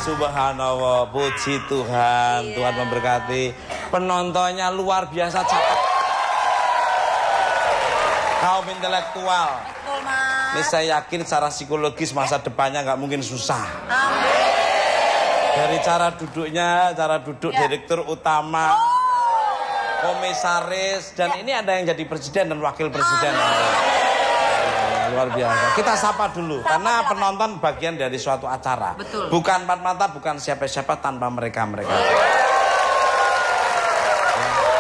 subhanallah, puji Tuhan. Tuhan memberkati. Penontonnya luar biasa cakep. Kaum intelektual. Betul, Mas. Ini saya yakin secara psikologis masa depannya nggak mungkin susah. Amin. Dari cara duduknya, cara duduk direktur utama, komisaris, dan ini ada yang jadi presiden dan wakil presiden. Luar biasa. Kita sapa dulu, karena penonton bagian dari suatu acara. Betul. Bukan empat mata, bukan siapa-siapa tanpa mereka-mereka.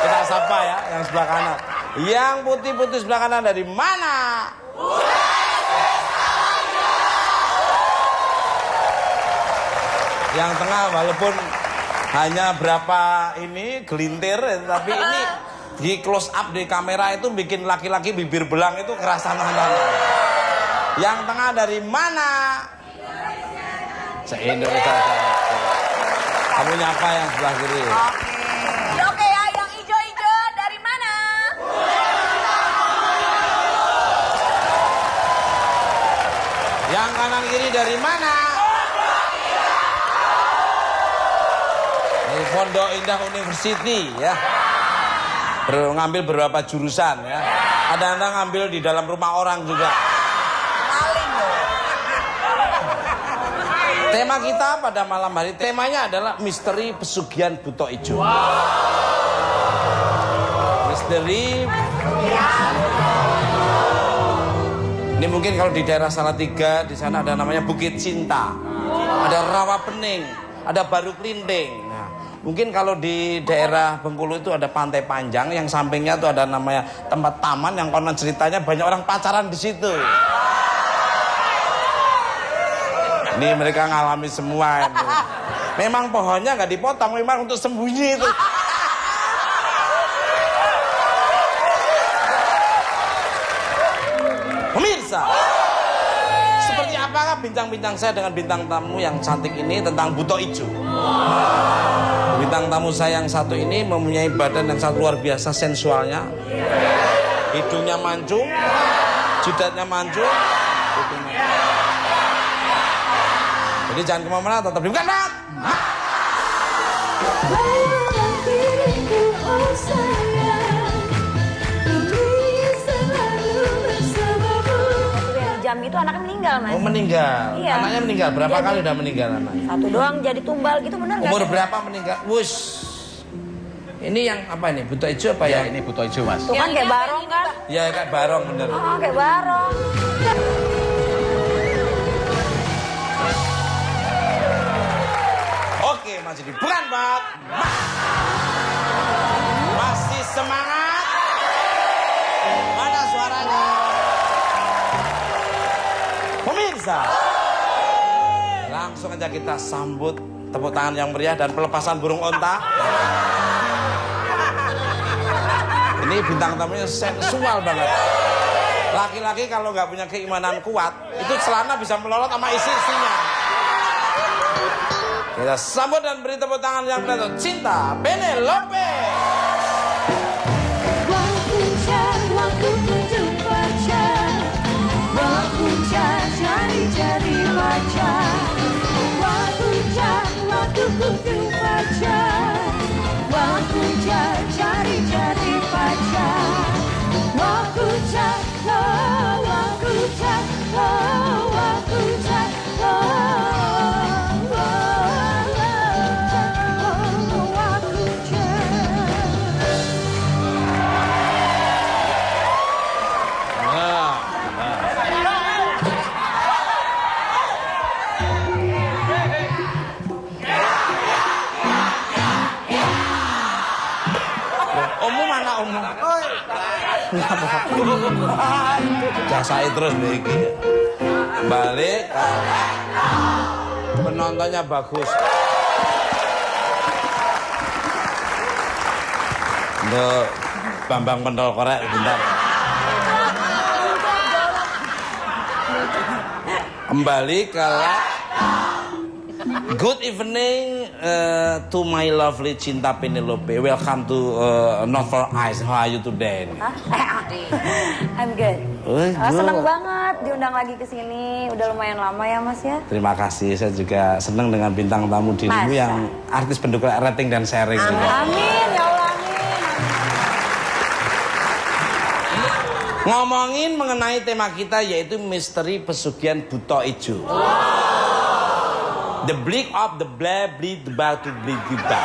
Kita sapa ya, yang sebelah kanan. Yang putih-putih sebelah kanan dari mana? Yang tengah walaupun hanya berapa ini gelintir, tapi ini di close up di kamera itu bikin laki-laki bibir belang itu kerasa nonton. Yang tengah dari mana? Se-Indonesia. Kamu nyapa yang sebelah kiri. Oke ya, yang hijau-hijau dari mana? Yang kanan kiri dari mana? Dari Pondok Indah University ya. Ngambil beberapa jurusan ya. Ada anda ngambil di dalam rumah orang juga. Tema kita pada malam hari, temanya adalah misteri pesugihan Buto Ijo. Misteri. Ini mungkin kalau di daerah Salatiga, di sana ada namanya Bukit Cinta, ada Rawa Pening, ada Baru Klinting. Nah, mungkin kalau di daerah Bengkulu itu ada Pantai Panjang, yang sampingnya itu ada namanya tempat taman yang konon ceritanya banyak orang pacaran di situ. Ini mereka ngalami semua ini. Memang pohonnya nggak dipotong, memang untuk sembunyi itu. Pemirsa, seperti apakah bincang-bincang saya dengan bintang tamu yang cantik ini tentang Buto Ijo? Bintang tamu saya yang satu ini mempunyai badan yang sangat luar biasa sensualnya. Hidungnya mancung, jidatnya mancung. Jadi jangan kemana-mana, tetap di bukan banget. Jam itu anaknya meninggal, Mas. Oh, meninggal. Iya. Anaknya meninggal. Berapa kali udah meninggal anaknya? Satu doang jadi tumbal gitu, bener nggak? Umur berapa meninggal? Wush. Ini yang apa ini? Buto Ijo apa ya? Ini Buto Ijo, Mas. Tuh kan kayak barong kan? Ya kayak barong bener. Oh, kayak barong. Oke, masih di bukan banget. Masih semangat. Mana suaranya? Pemirsa, langsung aja kita sambut tepuk tangan yang meriah dan pelepasan burung onta. Ini bintang tamunya sensual banget. Laki-laki kalau nggak punya keimanan kuat, itu celana bisa melorot sama isi-isinya. Kita sambut dan beri tepuk tangan yang meriah. Cinta Penelope. Cari pacar, waktu kunjung pacar, waktu cari pacar, waktu Jasai terus begini. Balik. Penontonnya bagus. Untuk Bambang Pentol Korek bentar. Kembali ke Good evening to my lovely Cinta Penelope. Welcome to Novel Ice. How are you today? I'm good. Senang banget diundang lagi ke sini. Udah lumayan lama ya Mas ya. Terima kasih. Saya juga senang dengan bintang tamu dirimu yang artis pendukung rating dan sharing juga. Amin ya Allah, amin. Ngomongin mengenai tema kita yaitu misteri pesugihan Buto Ijo. The bleak of the blah bleed the batu bleed kita.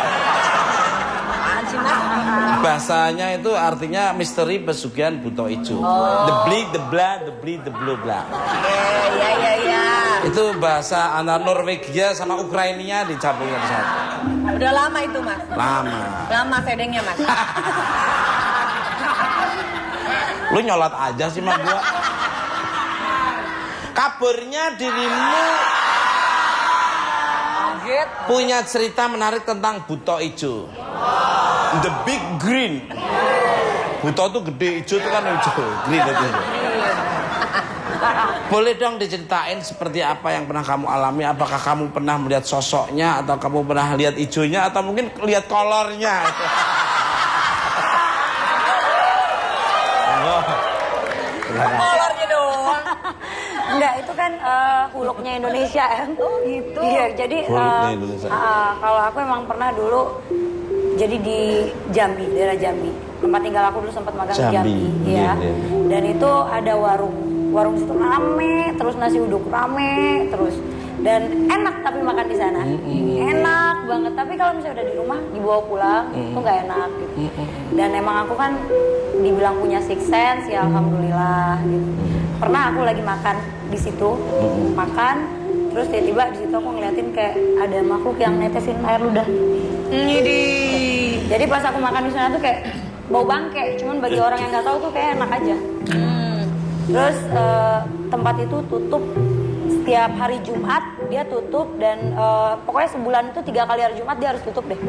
Bahasanya itu artinya misteri pesugihan Buto Ijo. The bleed the blah the bleed the blue blah. Ya. Itu bahasa antara Norwegia sama Ukraina dicampurkan satu. Udah lama itu Mas. Lama sedengnya Mas. Lu nyolot aja sih sama gua. Kabarnya dirimu punya cerita menarik tentang Buto Ijo. The Big Green. Buto tuh gede, ijo tuh kan hijau. Green itu. Boleh dong diceritain seperti apa yang pernah kamu alami? Apakah kamu pernah melihat sosoknya atau kamu pernah lihat ijonya atau mungkin lihat kolornya? Kolornya doang. Enggak, itu kan huluknya Indonesia ya. Oh gitu. Iya, jadi kalau aku emang pernah dulu jadi di Jambi, daerah Jambi. Tempat tinggal aku dulu sempat magang di Jambi, ya. Dan itu ada warung situ rame, terus nasi uduk rame, terus dan enak tapi makan di sana. Enak banget, tapi kalau misalnya udah di rumah dibawa pulang itu nggak enak gitu. Dan emang aku kan dibilang punya sixth sense ya, alhamdulillah gitu. Pernah aku lagi makan di situ, makan, terus tiba-tiba di situ aku ngeliatin kayak ada makhluk yang netesin air ludah. Jadi pas aku makan di sana tuh kayak bau bangke, cuman bagi orang yang nggak tahu tuh kayak enak aja. Terus tempat itu tutup setiap hari Jumat, dia tutup dan pokoknya sebulan itu 3 kali hari Jumat dia harus tutup deh.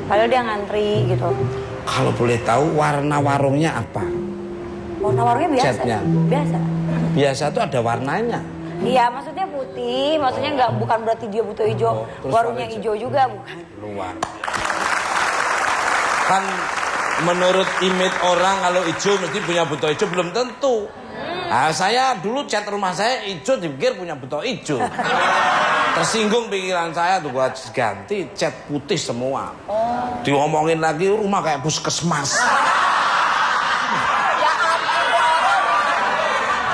Padahal dia ngantri gitu. Kalau boleh tahu warna warungnya apa? Warna warungnya biasa. Catnya. Biasa tuh ada warnanya. Iya, maksudnya putih, maksudnya bukan berarti dia Buto Ijo. Warungnya hijau juga bukan. Luar. Kan menurut image orang kalau hijau mesti punya Buto Ijo, belum tentu. Nah, saya dulu cat rumah saya hijau dipikir punya Buto Ijo. Tersinggung pikiran saya tuh gua ganti cat putih semua. Diomongin lagi rumah kayak puskesmas.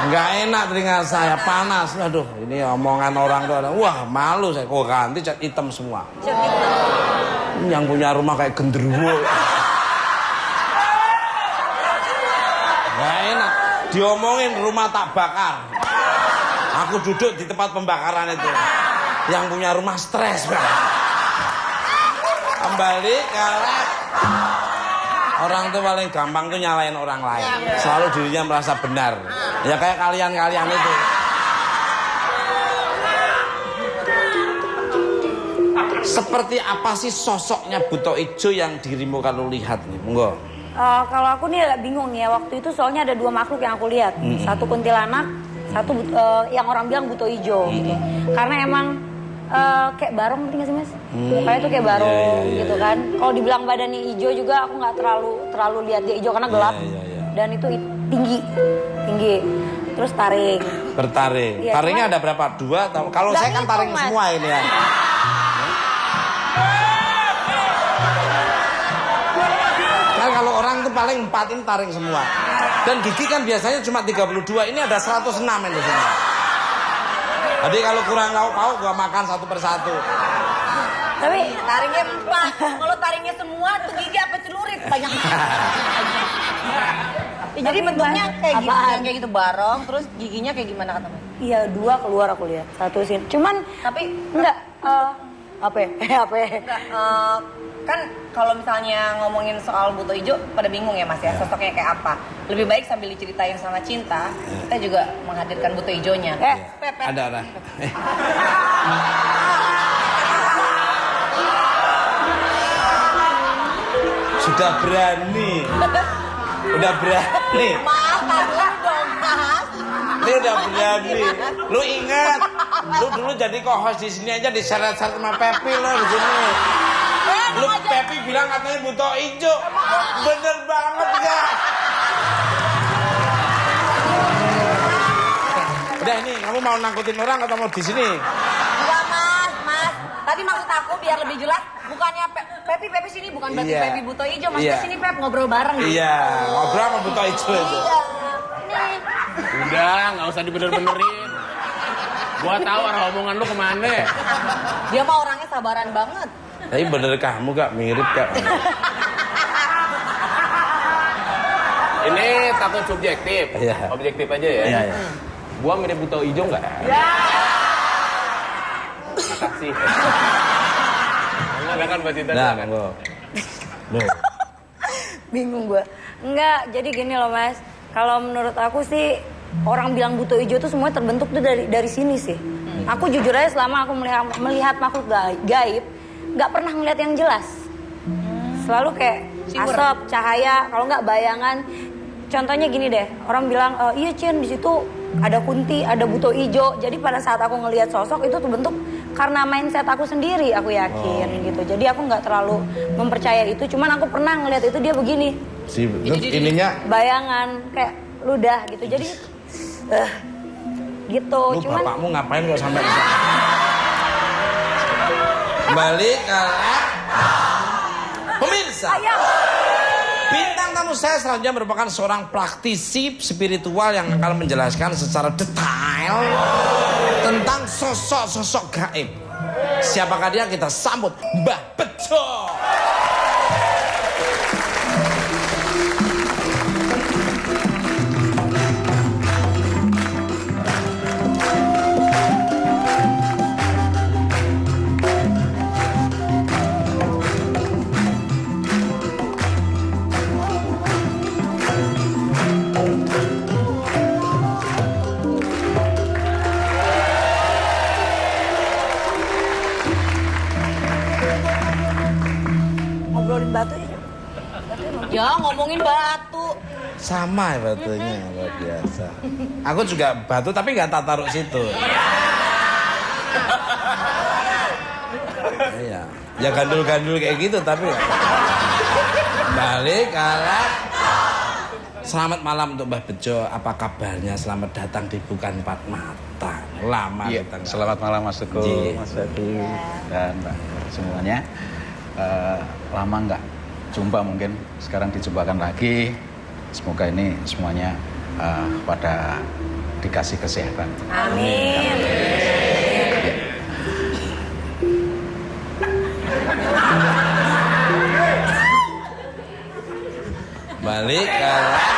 Nggak enak telinga saya, panas. Aduh, ini omongan orang tuh ada. Wah, malu saya. Kok ganti cat hitam semua. Yang punya rumah kayak genderuwo. Nggak enak. Diomongin rumah tak bakar. Aku duduk di tempat pembakaran itu. Yang punya rumah stres banget. Kembali kalau orang tuh paling gampang tuh nyalain orang lain. Selalu dirinya merasa benar. Ya kayak kalian-kalian itu. Seperti apa sih sosoknya Buto Ijo yang dirimu kalau lihat nih? Monggo. Kalau aku nih agak bingung nih ya. Waktu itu soalnya ada 2 makhluk yang aku lihat. Satu kuntilanak, satu yang orang bilang Buto Ijo gitu. Karena emang kayak barong, ngerti gak sih Mas? Kayak itu kayak barong gitu kan. Kalau dibilang badannya hijau juga aku nggak terlalu lihat dia hijau karena gelap. Dan itu tinggi. Terus taring. Bertaring. Ya, taringnya ada berapa? 2 atau kalau saya kan taring Mas. Semua ini ya. Kan kalau orang tuh paling 4 ini taring semua. Dan gigi kan biasanya cuma 32. Ini ada 106 ini semua. Jadi kalau kurang lauk gua makan satu persatu. Tapi taringnya 4. Kalau taringnya semua tuh gigi apa celurit banyak. Jadi bentuknya kayak gitu, kayak gitu barong, terus giginya kayak gimana kata Mas? Iya, 2 keluar aku lihat, 1 sini. Cuman tapi enggak apa? Enggak, kan kalau misalnya ngomongin soal Buto Ijo pada bingung ya Mas ya, sosoknya kayak apa. Lebih baik sambil diceritain sama Cinta, kita juga menghadirkan Buto Ijonya. Ada. Sudah berani. Udah berani. Mas, dulu dong Mas. Ini udah berani. Lu ingat Lu dulu jadi co-host di sini aja diseret-seret sama Pepi lo di sini. Lu Pepi bilang katanya butuh ijo. Bener banget ya. Udah ini, kamu mau nangkutin orang atau mau di sini? Enggak mas. Tadi maksud aku biar lebih jelas, bukannya Pepi sini bukan berarti Pepi butuh ijo, mas kesini Pep ngobrol bareng. Iya, ngobrol sama butuh ijo itu. Iya. Udah, nggak usah dibener-benerin. Gua tahu arah omongan lu kemana. Dia mah orangnya sabaran banget. Tapi bener kamu Kak, mirip Kak. Ini takut subjektif. Iya. Objektif aja ya. Iya. Gua mirip buta hijau nggak? Makasih. Enggak kan Mbak Cinta? Nah, Kan? Loh. Bingung gue. Enggak, jadi gini loh mas. Kalau menurut aku sih orang bilang buto ijo tuh semua terbentuk tuh dari sini sih. Aku jujur aja selama aku melihat makhluk gaib, nggak pernah ngeliat yang jelas. Selalu kayak asap, cahaya, kalau nggak bayangan. Contohnya gini deh, orang bilang iya Cien di situ ada kunti, ada buto ijo. Jadi pada saat aku ngelihat sosok itu terbentuk karena mindset aku sendiri, aku yakin gitu. Jadi aku nggak terlalu mempercaya itu. Cuman aku pernah ngelihat itu dia begini. Ininya Bayangan kayak ludah gitu. Jadi gitu. lu Cuman bapakmu ngapain kok sampai ke sana? Balik pemirsa. Bintang tamu saya selanjutnya merupakan seorang praktisi spiritual yang akan menjelaskan secara detail tentang sosok-sosok gaib. Siapakah dia? Kita sambut Mbah Bejo. ngobrolin batu ya. Ya ngomongin batu. Sama ya batunya, luar biasa. Aku juga batu tapi nggak tak taruh situ. Iya, ya gandul-gandul kayak gitu tapi balik alat. Selamat malam untuk Mbah Bejo. Apa kabarnya? Selamat datang di Bukan Empat Mata. Lama Iya, kita nggak- selamat malam Mas Teguh, Iya. Mas Teguh dan Mbak semuanya. Lama nggak jumpa, mungkin sekarang dijumpakan lagi. Semoga ini semuanya pada dikasih kesehatan. Amin. Balik alat.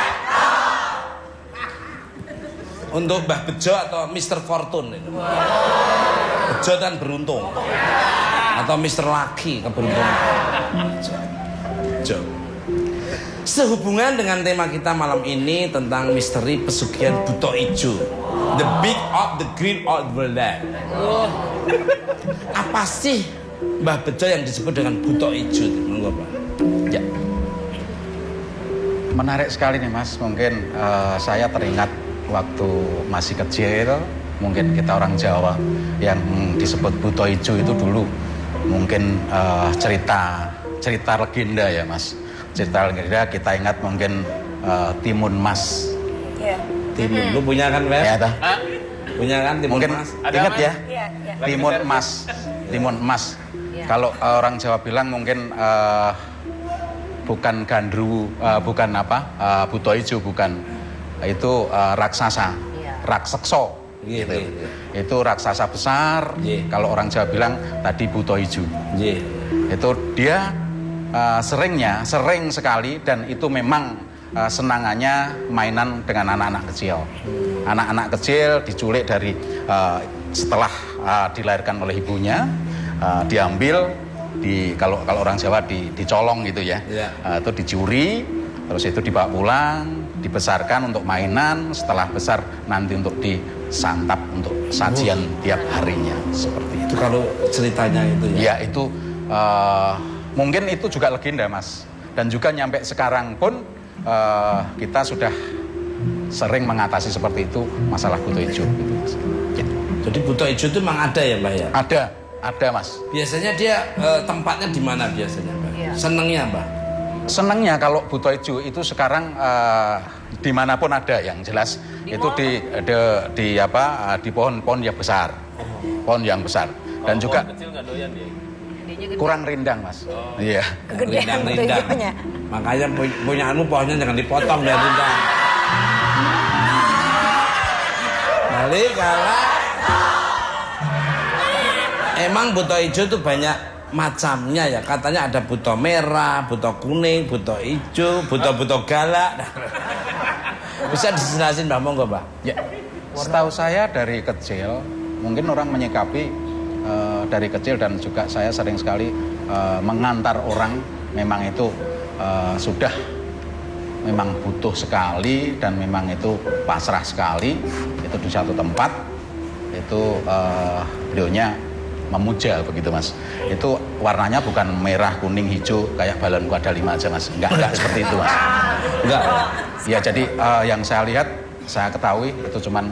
Untuk Mbah Bejo atau Mr. Fortune ini. Bejo dan beruntung. Atau Mr. Lucky keberuntungan. Bejo. Sehubungan dengan tema kita malam ini tentang misteri pesugihan Buto Ijo. The Big of the Green of the Land. Apa sih Mbah Bejo yang disebut dengan Buto Ijo? Monggo, Pak. Ya, menarik sekali nih Mas. Mungkin saya teringat waktu masih kecil, mungkin kita orang Jawa yang disebut Buto Ijo itu dulu mungkin cerita legenda ya Mas. Cerita legenda kita ingat mungkin Timun Mas. Iya. Timun, lu punya kan, Beb? Ya, toh? Punya kan Timun Mungkin Mas? Ada, ingat Mas? ya? Iya. Timun Mas. Timun Mas. Kalau orang Jawa bilang mungkin bukan gandru, bukan Buto Ijo, bukan. Itu raksasa, raksekso. Iya, Gitu. iya. Itu raksasa besar. Iya. Kalau orang Jawa bilang tadi Buto Ijo. Iya. Itu dia sering sekali, dan itu memang senangannya mainan dengan anak-anak kecil. Anak-anak kecil diculik dari setelah dilahirkan oleh ibunya, diambil kalau orang Jawa dicolong gitu ya. Iya. Itu dicuri, terus itu dibawa pulang, dibesarkan untuk mainan. Setelah besar nanti untuk disantap untuk sajian tiap harinya, seperti itu. Itu kalau ceritanya itu ya. Ya itu mungkin itu juga legenda Mas. Dan juga nyampe sekarang pun kita sudah sering mengatasi seperti itu masalah Buto Ijo gitu, Mas. Ya. Jadi buto hijau itu memang ada ya Mbah ya? Ada Mas. Biasanya dia tempatnya di mana biasanya Mbah? Iya. Senengnya Mbah? Senangnya kalau buto hijau itu sekarang dimanapun ada, yang jelas itu di pohon-pohon yang besar, pohon yang besar, dan juga Kecil nggak doyan dia. Gedenya gede. kurang rindang Mas. Iya. Kegedean buto hijaunya. Makanya punyaanmu pohonnya jangan dipotong dan rindang. Balik kalau emang buto hijau itu banyak macamnya ya. Katanya ada buto merah, buto kuning, buto hijau, buto galak. Bisa dijelasin Mbah, monggo Mbah. Ya. Setahu saya dari kecil, mungkin orang menyikapi dari kecil, dan juga saya sering sekali mengantar orang memang itu sudah memang butuh sekali dan memang itu pasrah sekali itu di satu tempat itu beliaunya memuja begitu Mas. Itu warnanya bukan merah, kuning, hijau kayak balonku ada 5 aja Mas. Enggak seperti itu Mas. Enggak. Ya jadi yang saya lihat, saya ketahui itu cuman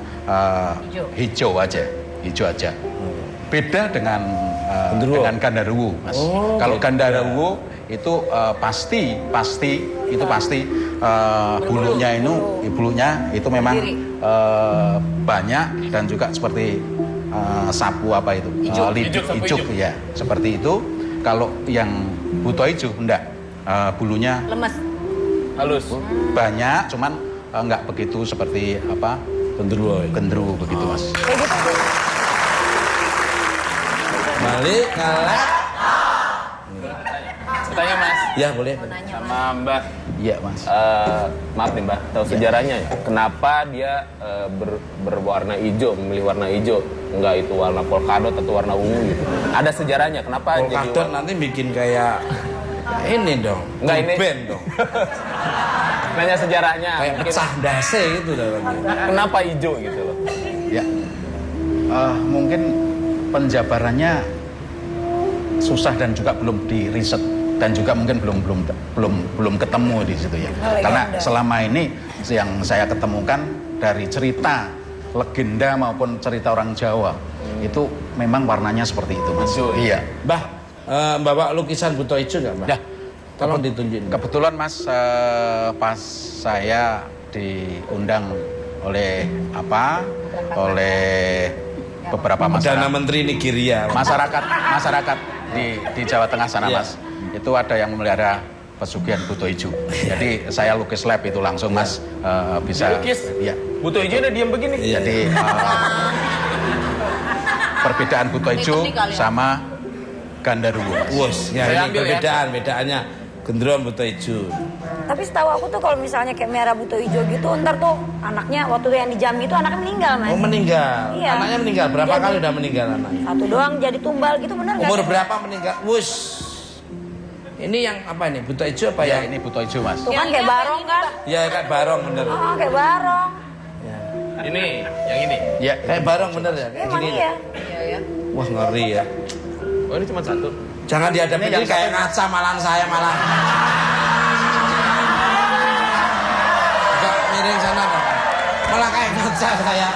hijau aja. Beda dengan gandaruwo Mas. Kalau gandaruwo itu pasti bulunya itu memang banyak dan juga seperti sapu apa itu ijuk ya seperti itu. Kalau yang buto hijau enggak, bulunya Lemes. Halus. banyak, cuman enggak begitu seperti apa genderuwo begitu Mas. Kayak gitu. Balik kalau Tanya Mas, ya boleh. sama Mbah. Iya Mas. Maaf nih Mbah, tahu sejarahnya ya? Kenapa dia berwarna hijau, memilih warna hijau? Enggak itu warna polkadot atau warna ungu gitu? Ada sejarahnya, kenapa jadi Polkadot nanti bikin kayak ini dong. Enggak, ini. Band dong. Nanya sejarahnya. Kayak mungkin pecah dase gitu dalamnya. kenapa hijau gitu loh? Ya, mungkin penjabarannya susah dan juga belum di riset dan juga mungkin belum ketemu di situ ya. Karena selama ini yang saya ketemukan dari cerita legenda maupun cerita orang Jawa itu memang warnanya seperti itu Mas. Hijau, Iya. Mbah, bawa lukisan buto hijau nggak Mbah? Ya. Tolong ditunjukin. Kebetulan Mas pas saya diundang oleh beberapa Perdana masyarakat Menteri Nigeria. masyarakat di Jawa Tengah sana Iya. Mas. Itu ada yang memelihara pesugihan buto hijau. Jadi saya lukis lab itu langsung Mas bisa. Lukis? Iya. Buto hijau udah diam begini. Iya. Jadi perbedaan buto hijau Itu nih kali ya. sama gandaruwo Mas. Wus, ya Saya ini ambil ya. bedaannya genderuwo buto hijau. Tapi setahu aku tuh kalau misalnya kayak merah buto hijau gitu, ntar tuh anaknya waktu yang di Jambi itu anaknya meninggal Mas. Oh meninggal. Iya. Anaknya meninggal. Berapa Jadi- kali udah meninggal anaknya? Satu doang jadi tumbal gitu, bener nggak? Umur sih? berapa meninggal? Wus. Ini yang apa ini? Buto hijau apa Ya ya? ini buto hijau Mas. Tuh kan kayak barong kan? Ya kayak barong bener. Oh, kayak barong. Ya. Ini, yang ini. Ya Kayak barong bener ya? Kayak Emang gini. iya. Iya ya. Wah ngeri ya. Oh ini cuma satu. Jangan dihadapin Ini yang ini kayak satu. ngaca malahan saya malah. Agak miring sana Pak. Malah kayak ngaca saya.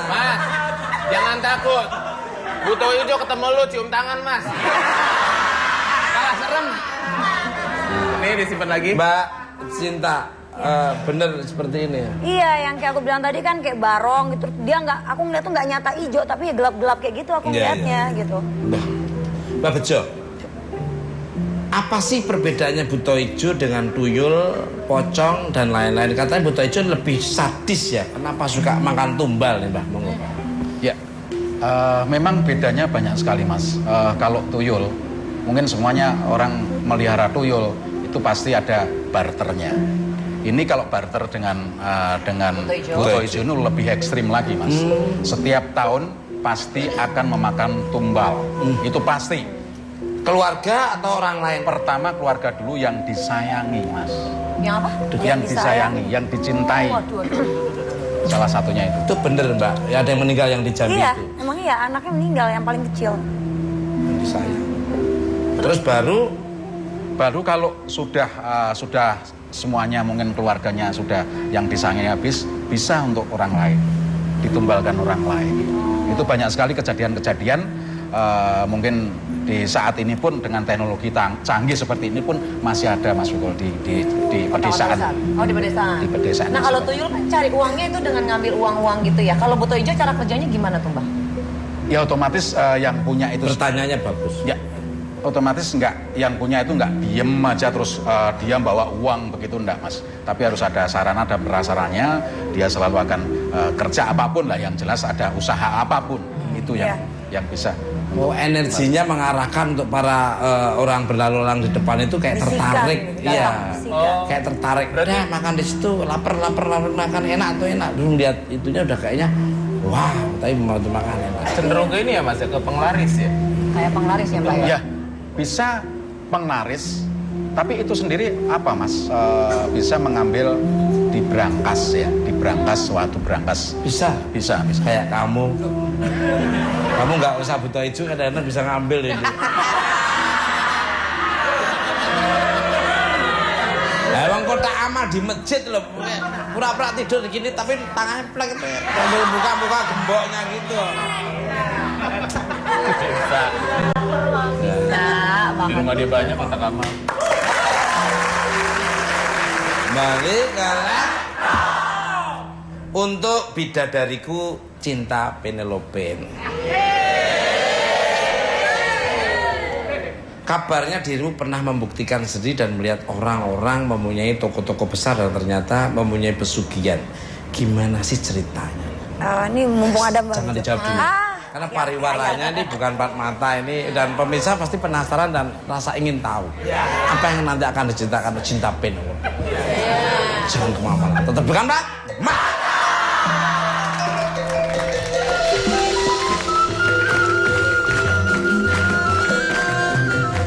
Mas, jangan takut. Buto hijau ketemu lu, cium tangan Mas. Kalah serem. Ini disimpan lagi. Mbak Cinta, bener seperti ini ya? Iya, yang kayak aku bilang tadi kan kayak barong gitu. Dia nggak, aku ngeliat tuh nggak nyata hijau, tapi ya gelap-gelap kayak gitu aku Iya, ngeliatnya gitu. Mbak Bejo, apa sih perbedaannya buto hijau dengan tuyul, pocong, dan lain-lain? Katanya buto hijau lebih sadis ya. Kenapa suka makan tumbal nih Mbak? Monggo. Ya, memang bedanya banyak sekali Mas. Kalau tuyul, mungkin semuanya orang melihara tuyul itu pasti ada barternya. Ini kalau barter dengan buto hijau ini lebih ekstrim lagi Mas. Setiap tahun pasti akan memakan tumbal. Itu pasti. Keluarga atau orang lain? Pertama keluarga dulu yang disayangi Mas. Yang apa? Yang disayangi, yang dicintai. Waduh, aduh. Salah satunya itu. Itu bener Mbak. Ya, ada yang meninggal yang di Jambi Iya, itu. emang iya anaknya meninggal yang paling kecil. Yang disayang. Terus Baru kalau sudah semuanya mungkin keluarganya sudah yang disayangi habis, bisa untuk orang lain. ditumbalkan orang lain. Itu banyak sekali kejadian-kejadian mungkin di saat ini pun dengan teknologi canggih seperti ini pun masih ada, Mas Wikul, di pedesaan. Oh, di pedesaan. Di pedesaan. Nah, kalau tuyul kan cari uangnya itu dengan ngambil uang-uang gitu ya. Kalau buto ijo cara kerjanya gimana tuh, Mbak? Ya otomatis yang punya itu Pertanyaannya bagus. ya otomatis yang punya itu nggak diem aja terus dia bawa uang begitu, enggak, Mas. Tapi harus ada sarana dan prasarannya. Dia selalu akan kerja apapun lah, yang jelas ada usaha apapun itu yang bisa. Oh, energinya mengarahkan untuk para orang berlalu lalang di depan itu kayak tertarik, iya, kayak tertarik. Udah makan di situ, lapar makan enak tuh enak. Dulu lihat itunya udah kayaknya, wah, tapi mau tuh makan enak. Cenderung ke ini ya Mas, ke penglaris ya. Kayak penglaris ya, Mbak ya? Ya, bisa penglaris, tapi itu sendiri apa, Mas? Bisa mengambil di brankas ya, di brankas, suatu brankas. Bisa kayak kamu nggak usah buta hijau, kadang-kadang bisa ngambil ini. Emang kotak amal di masjid loh, pura-pura tidur gini tapi tangannya plek itu sambil buka gemboknya gitu. Bisa. Di rumah dia banyak kotak amal. Balik kalah untuk bidadariku cinta Penelope. Kabarnya dirimu pernah membuktikan sendiri dan melihat orang-orang mempunyai toko-toko besar dan ternyata mempunyai pesugihan. Gimana sih ceritanya? Ini mumpung ada Mbak. Jangan dijawab dulu. Karena pariwaranya ini bukan empat mata ini, dan pemirsa pasti penasaran dan rasa ingin tahu apa yang nanti akan diceritakan cinta Penelope. Jangan kemana-mana, tetap bukan Pak?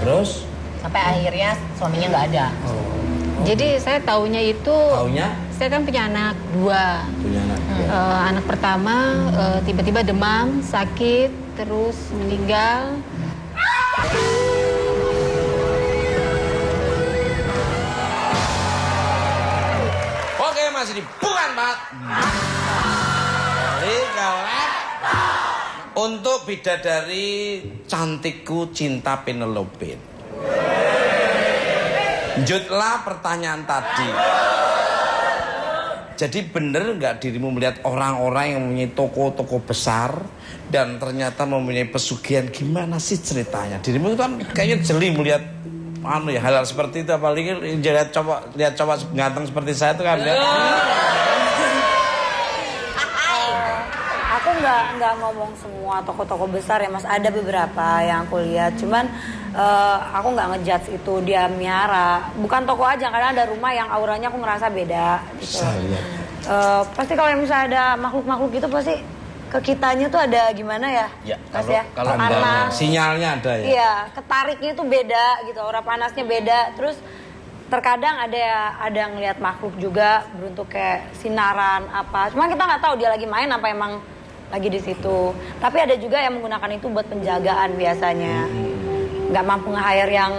Terus? Sampai akhirnya suaminya nggak ada. Jadi saya taunya itu, saya kan punya anak 2. Punya anak. Anak pertama tiba-tiba demam, sakit, terus meninggal. Oke, masih di bukan Pak. Kalah untuk bidadari cantikku cinta Penelope. Lanjutlah pertanyaan tadi. Jadi bener nggak dirimu melihat orang-orang yang mempunyai toko-toko besar dan ternyata mempunyai pesugihan? Gimana sih ceritanya? Dirimu kan kayaknya jeli melihat hal-hal seperti itu, apalagi lihat cowok ganteng seperti saya itu kan ya. Aku nggak ngomong semua toko-toko besar ya, Mas. Ada beberapa yang aku lihat, cuman aku nggak ngejudge itu dia miara. Bukan toko aja, kadang ada rumah yang auranya aku ngerasa beda gitu. Pasti kalau misalnya ada makhluk-makhluk gitu pasti ke kitanya tuh ada gimana ya, Mas ya? Kalau ada sinyalnya ada ya. Iya, ketariknya tuh beda gitu, aura panasnya beda. Terus terkadang ada yang ngelihat makhluk juga berbentuk kayak sinaran apa. Cuma kita nggak tahu dia lagi main apa emang lagi di situ. Tapi ada juga yang menggunakan itu buat penjagaan biasanya. Nggak mampu nge-hire yang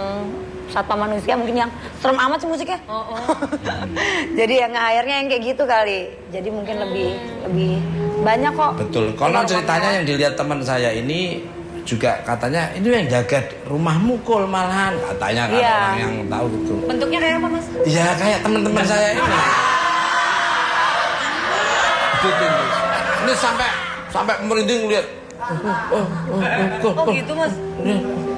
satpam manusia, mungkin yang serem amat sih musiknya. Jadi yang nge-hire-nya yang kayak gitu kali. Jadi mungkin lebih banyak kok. Betul. Konon ceritanya yang dilihat teman saya ini juga katanya ini yang jaga rumah mukul malahan katanya kan orang yang tahu gitu. Bentuknya kayak apa, Mas? Iya, kayak teman-teman saya ini. Ini sampai merinding lihat. Oh gitu, Mas.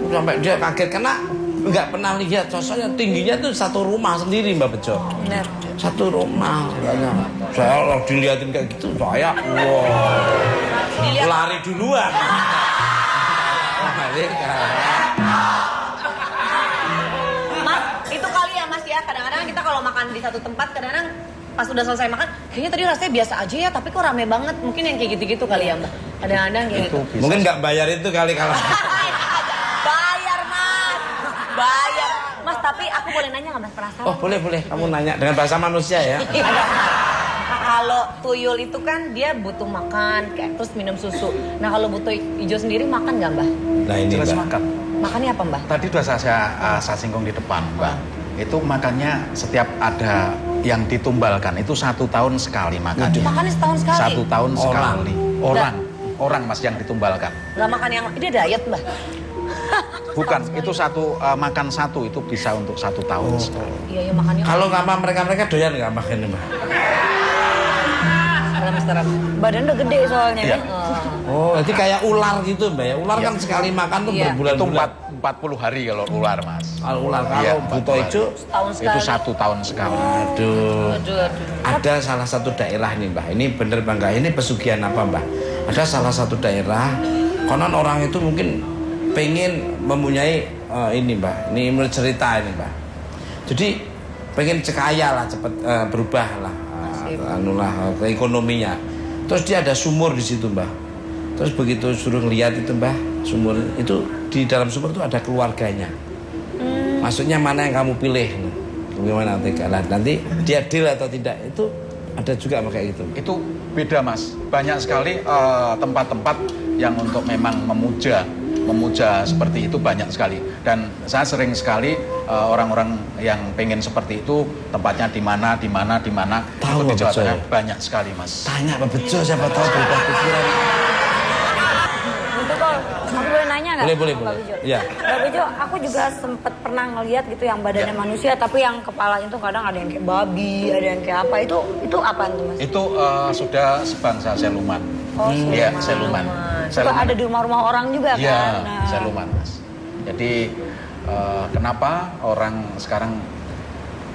Sampai dia kaget karena nggak pernah lihat sosoknya, tingginya tuh satu rumah sendiri Mbak Bejo. Benar. Satu rumah katanya. Saya kalau dilihatin kayak gitu saya lari duluan. Mas, itu kali ya Mas ya, kadang-kadang kita kalau makan di satu tempat, kadang-kadang pas udah selesai makan, kayaknya tadi rasanya biasa aja ya, tapi kok rame banget. Mungkin yang kayak gitu-gitu kali ya Mbak. Kadang-kadang kayak gitu. Mungkin nggak bayar itu kali kalau. Bayar Mas, bayar. Mas, tapi aku boleh nanya nggak Mas, penasaran? Oh boleh. Kamu nanya dengan bahasa manusia ya. Kalau tuyul itu kan dia butuh makan, kayak terus minum susu. Nah kalau butuh hijau sendiri makan nggak Mbak? Nah ini Jelas Mbak. makan. Makannya apa Mbak? Tadi sudah saya singgung di depan, Mbak. Itu makannya setiap ada yang ditumbalkan itu 1 tahun sekali makannya. Makannya setahun sekali? 1 tahun sekali. Orang mas yang ditumbalkan. Nggak makan yang, ini diet Mbah? Bukan, itu makan satu itu bisa untuk 1 tahun sekali. Iya, makannya. Kalau nggak mereka doyan nggak makan Mbah? Badan udah gede soalnya. Iya. Oh, jadi kayak ular gitu Mbak ya. Ular kan sekali makan tuh Iya. Itu berbulan-bulan. 40 hari kalau ular mas. Kalau ular, Iya, kalau buto 40 hijau Setahun sekali. itu 1 tahun sekali. Aduh. Aduh. Ada salah satu daerah nih Mbak. Ini bener Mbak nggak? Ini pesugihan apa Mbak? Ada salah satu daerah, konon orang itu mungkin pengen mempunyai ini Mbak. Ini menurut cerita ini Mbak. Jadi pengen cekaya lah, cepet berubah lah, ke ekonominya. Terus dia ada sumur di situ Mbak. Terus begitu suruh ngeliat itu Mbak, sumur itu di dalam sumur itu ada keluarganya. Maksudnya mana yang kamu pilih? Bagaimana nanti dia deal atau tidak? Itu ada juga kayak gitu. Itu beda mas. Banyak sekali tempat-tempat yang untuk memang memuja seperti itu banyak sekali. Dan saya sering sekali orang-orang yang pengen seperti itu tempatnya di mana. Tahu itu di Jawa Bejo. Tengah banyak sekali mas. Tanya Pak Bejo, siapa tahu berubah pikiran. Itu kok aku boleh nanya nggak? Boleh. Mbak Bejo? Iya. Mbak Bejo, aku juga sempet pernah ngeliat gitu yang badannya manusia, tapi yang kepalanya tuh kadang ada yang kayak babi, ada yang kayak apa. Itu apaan tuh mas? Itu sudah sebangsa siluman. Oh, Iya, siluman. Suka ada di rumah-rumah orang juga kan? Iya, Nah. siluman mas. Jadi kenapa orang sekarang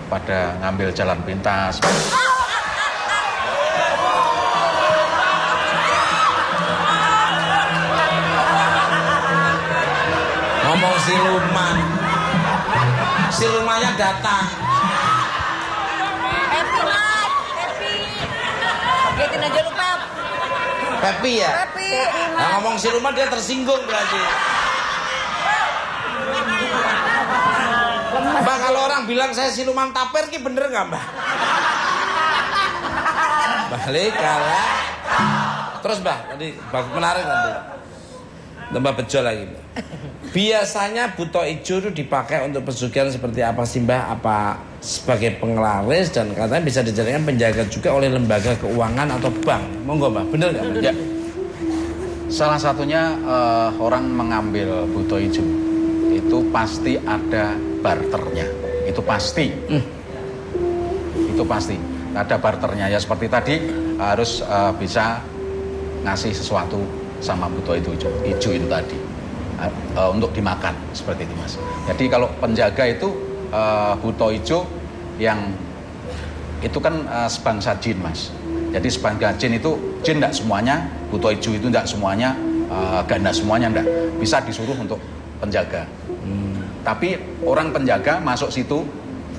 pada ngambil jalan pintas? Ngomong siluman. Silumannya datang. Happy Mas, happy. Kagetin aja lu Pep. Pepi ya? Happy. Nah, ngomong siluman dia tersinggung berarti. Mbak, kalau orang bilang saya siluman taper, ki bener nggak Mbak? Balik kalah. Terus Mbak, tadi menarik nanti. Mbak Bejo lagi Mbak. Biasanya buto ijo itu dipakai untuk pesugihan seperti apa sih Mbak? Apa sebagai penglaris dan katanya bisa dijadikan penjaga juga oleh lembaga keuangan atau bank? Monggo Mbak, bener nggak Mbak? Ya. Salah satunya orang mengambil buto ijo itu pasti ada barternya. Itu pasti. Itu pasti. Ada barternya ya seperti tadi harus bisa ngasih sesuatu sama buto itu ijo itu tadi untuk dimakan seperti itu mas. Jadi kalau penjaga itu buto ijo yang itu kan sebangsa jin mas. Jadi sebangsa jin itu jin tidak semuanya, buto ijo itu tidak semuanya ganda semuanya tidak. Bisa disuruh untuk penjaga. Tapi orang penjaga masuk situ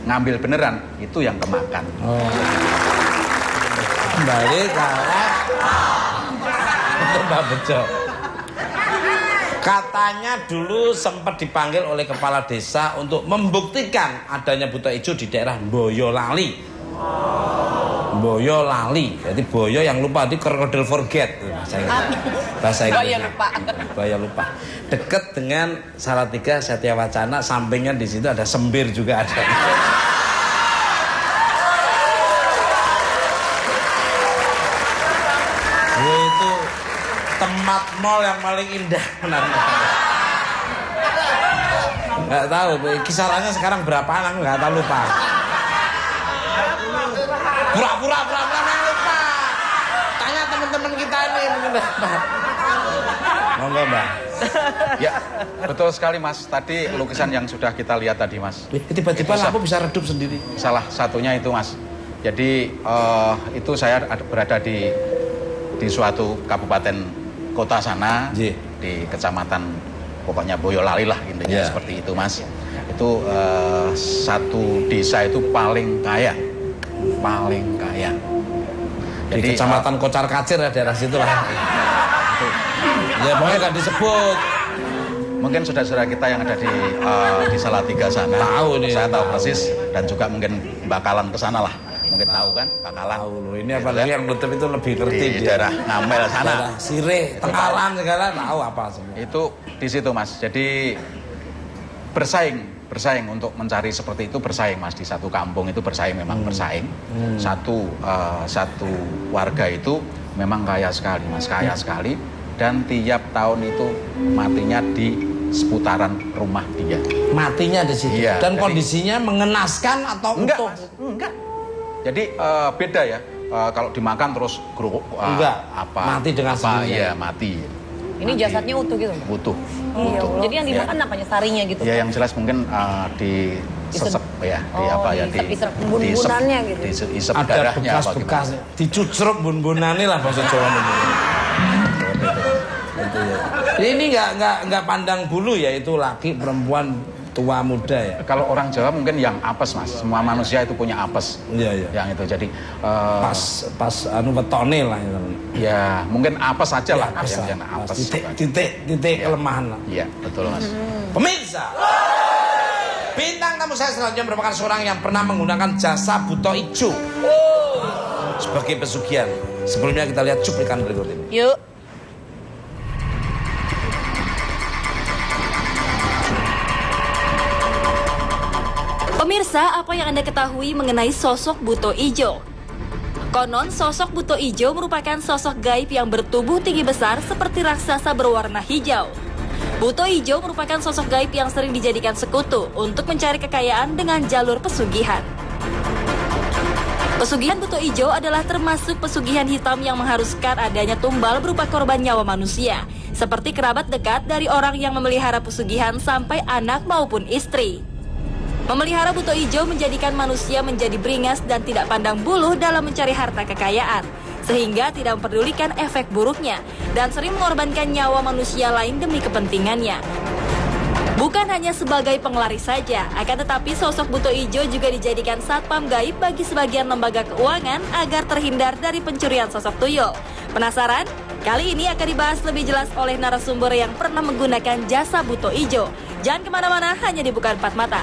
ngambil beneran itu yang kemakan. Kembali kalah. Mbak Bejo. Katanya dulu sempat dipanggil oleh kepala desa untuk membuktikan adanya buta ijo di daerah Boyolali. Boyolali, jadi boyo yang lupa, di krokodil forget bahasa Inggris. Boyo lupa. Dekat dengan Salatiga Satya Wacana, sampingnya di situ ada Sembir juga ada. Itu tempat mall yang paling indah nggak tahu kisarannya sekarang berapa, aku nggak tahu, lupa. Pura-pura lupa. Tanya teman-teman kita ini mungkin lupa. Monggo Mbak. Ya betul sekali mas. Tadi lukisan yang sudah kita lihat tadi mas. Tiba-tiba lampu bisa redup sendiri. Salah satunya itu mas. Jadi itu saya berada di suatu kabupaten kota sana, di kecamatan pokoknya Boyolali lah intinya seperti itu mas. Itu satu desa itu paling kaya. Jadi di kecamatan Kocar Kacir ya, daerah situ lah. Ya pokoknya nggak disebut. Mungkin saudara-saudara kita yang ada di Salatiga sana tahu nih, saya tahu persis, dan juga mungkin bakalan ke sana lah. Mungkin tahu kan, bakalan. Tahu loh, ini apalagi yang nutup itu lebih ngerti di daerah Ngamel sana. Daerah Sire, Tengkalan segala tahu apa semua. Itu di situ mas. Jadi bersaing bersaing untuk mencari seperti itu, bersaing Mas, di satu kampung itu bersaing, memang bersaing. Satu warga itu memang kaya sekali Mas, kaya sekali, dan tiap tahun itu matinya di seputaran rumah dia. Matinya di situ. Iya, Dan jadi- kondisinya mengenaskan atau Enggak utuh? Mas, enggak. Jadi beda ya, kalau dimakan terus Enggak, mati dengan sendirinya. Iya, mati. Ini jasadnya utuh gitu. Utuh. Jadi yang dimakan apanya? Sarinya gitu. Ya yang jelas mungkin di sesep ya, di Oh, apa ya, diisep-isep bun-bunannya gitu. Diisep Ada darahnya apa bekas-bekas, gimana. dicucruk bun-bunane lah bahasa Jawa ini. Gitu ya. Ini nggak pandang bulu ya, itu laki, perempuan, tua, muda ya. Kalau orang Jawa mungkin yang apes Mas, semua manusia itu punya apes. Iya, iya. Yang itu jadi Pas wetone lah itu. ya mungkin apes aja lah, Apes yang lah. apes. Titik kelemahan lah. Iya, betul Mas. Pemirsa, bintang tamu saya selanjutnya merupakan seorang yang pernah menggunakan jasa buto ijo sebagai pesugihan. Sebelumnya kita lihat cuplikan berikut ini. Yuk. Pemirsa, apa yang Anda ketahui mengenai sosok Buto Ijo? Konon, sosok Buto Ijo merupakan sosok gaib yang bertubuh tinggi besar seperti raksasa berwarna hijau. Buto Ijo merupakan sosok gaib yang sering dijadikan sekutu untuk mencari kekayaan dengan jalur pesugihan. Pesugihan Buto Ijo adalah termasuk pesugihan hitam yang mengharuskan adanya tumbal berupa korban nyawa manusia, seperti kerabat dekat dari orang yang memelihara pesugihan sampai anak maupun istri. Memelihara Buto Ijo menjadikan manusia menjadi beringas dan tidak pandang bulu dalam mencari harta kekayaan, sehingga tidak memperdulikan efek buruknya dan sering mengorbankan nyawa manusia lain demi kepentingannya. Bukan hanya sebagai penglaris saja, akan tetapi sosok Buto Ijo juga dijadikan satpam gaib bagi sebagian lembaga keuangan agar terhindar dari pencurian sosok tuyul. Penasaran? Kali ini akan dibahas lebih jelas oleh narasumber yang pernah menggunakan jasa Buto Ijo. Jangan kemana-mana, hanya di Buka Empat Mata.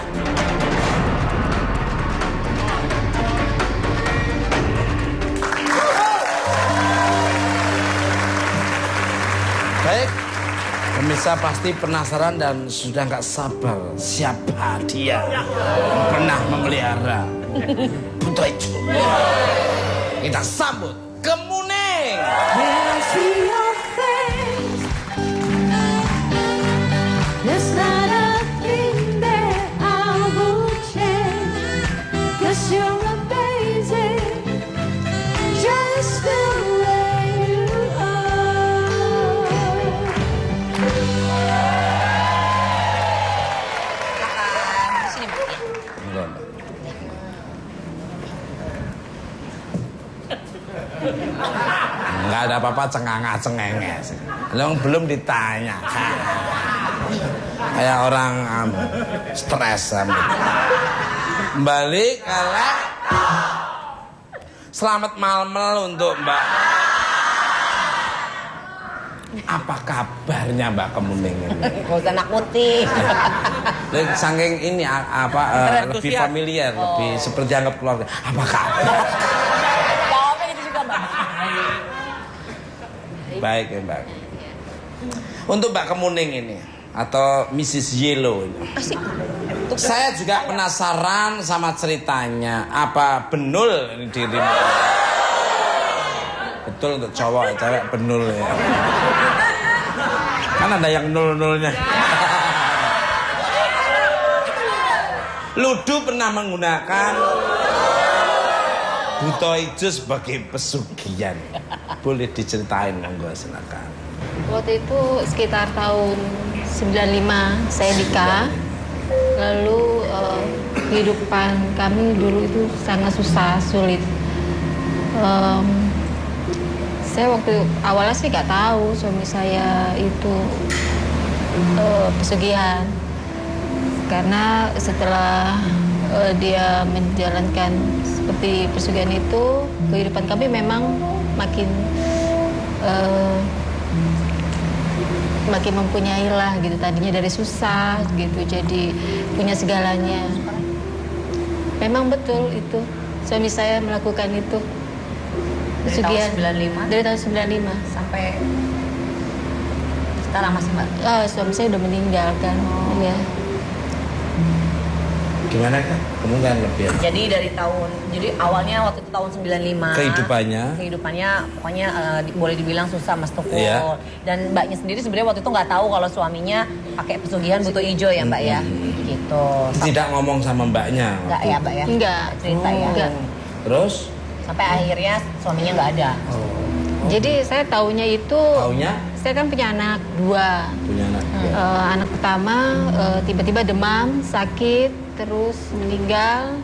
Baik, pemirsa pasti penasaran dan sudah nggak sabar siapa dia yang pernah memelihara Buto Ijo. Kita sambut Kemuning. Sini, Bu. Nggak ada apa-apa, cengengah-cengenges. Lo belum ditanya. Kayak orang stres. Kembali kalah. Selamat malam untuk Mbak. Apa kabarnya Mbak Kemuning ini? Gak usah nakutin. Saking ini lebih familiar, lebih seperti anggap keluarga. Apa kabar? Jawabnya gitu juga, Mbak. Baik ya Mbak. Untuk Mbak Kemuning ini atau Mrs. Yellow ini. Saya juga penasaran sama ceritanya. Apa benul ini dirimu? Betul untuk cowok, cewek benul ya. Kan ada yang nul-nulnya. Ludu pernah menggunakan Buto Ijo sebagai pesugihan. Boleh diceritain monggo silakan. Waktu itu sekitar tahun 95 saya nikah. Lalu kehidupan kami dulu itu sangat susah, sulit. Saya waktu awalnya sih nggak tahu suami saya itu pesugihan. Karena setelah dia menjalankan seperti pesugihan itu, kehidupan kami memang makin mempunyai lah gitu. Tadinya dari susah gitu, jadi punya segalanya. Memang betul itu, suami saya melakukan itu. Pesugihan Dari tahun 95? Dari tahun 95 Sampai sekarang masih, Mbak. suami saya udah meninggal kan. Iya. Gimana kan? Kemungkinan lebih. Jadi jadi awalnya waktu itu tahun 95. Kehidupannya pokoknya boleh dibilang susah Mas Tukul. Iya. Dan mbaknya sendiri sebenarnya waktu itu nggak tahu kalau suaminya pakai pesugihan butuh ijo ya mbak ya. Gitu. Tidak ngomong sama mbaknya. Enggak ya mbak ya? Enggak. Cerita ya. Enggak. Terus? Sampai akhirnya suaminya nggak ada. Jadi saya taunya itu. Saya kan punya anak 2. Punya anak. Anak pertama tiba-tiba demam, sakit, terus meninggal.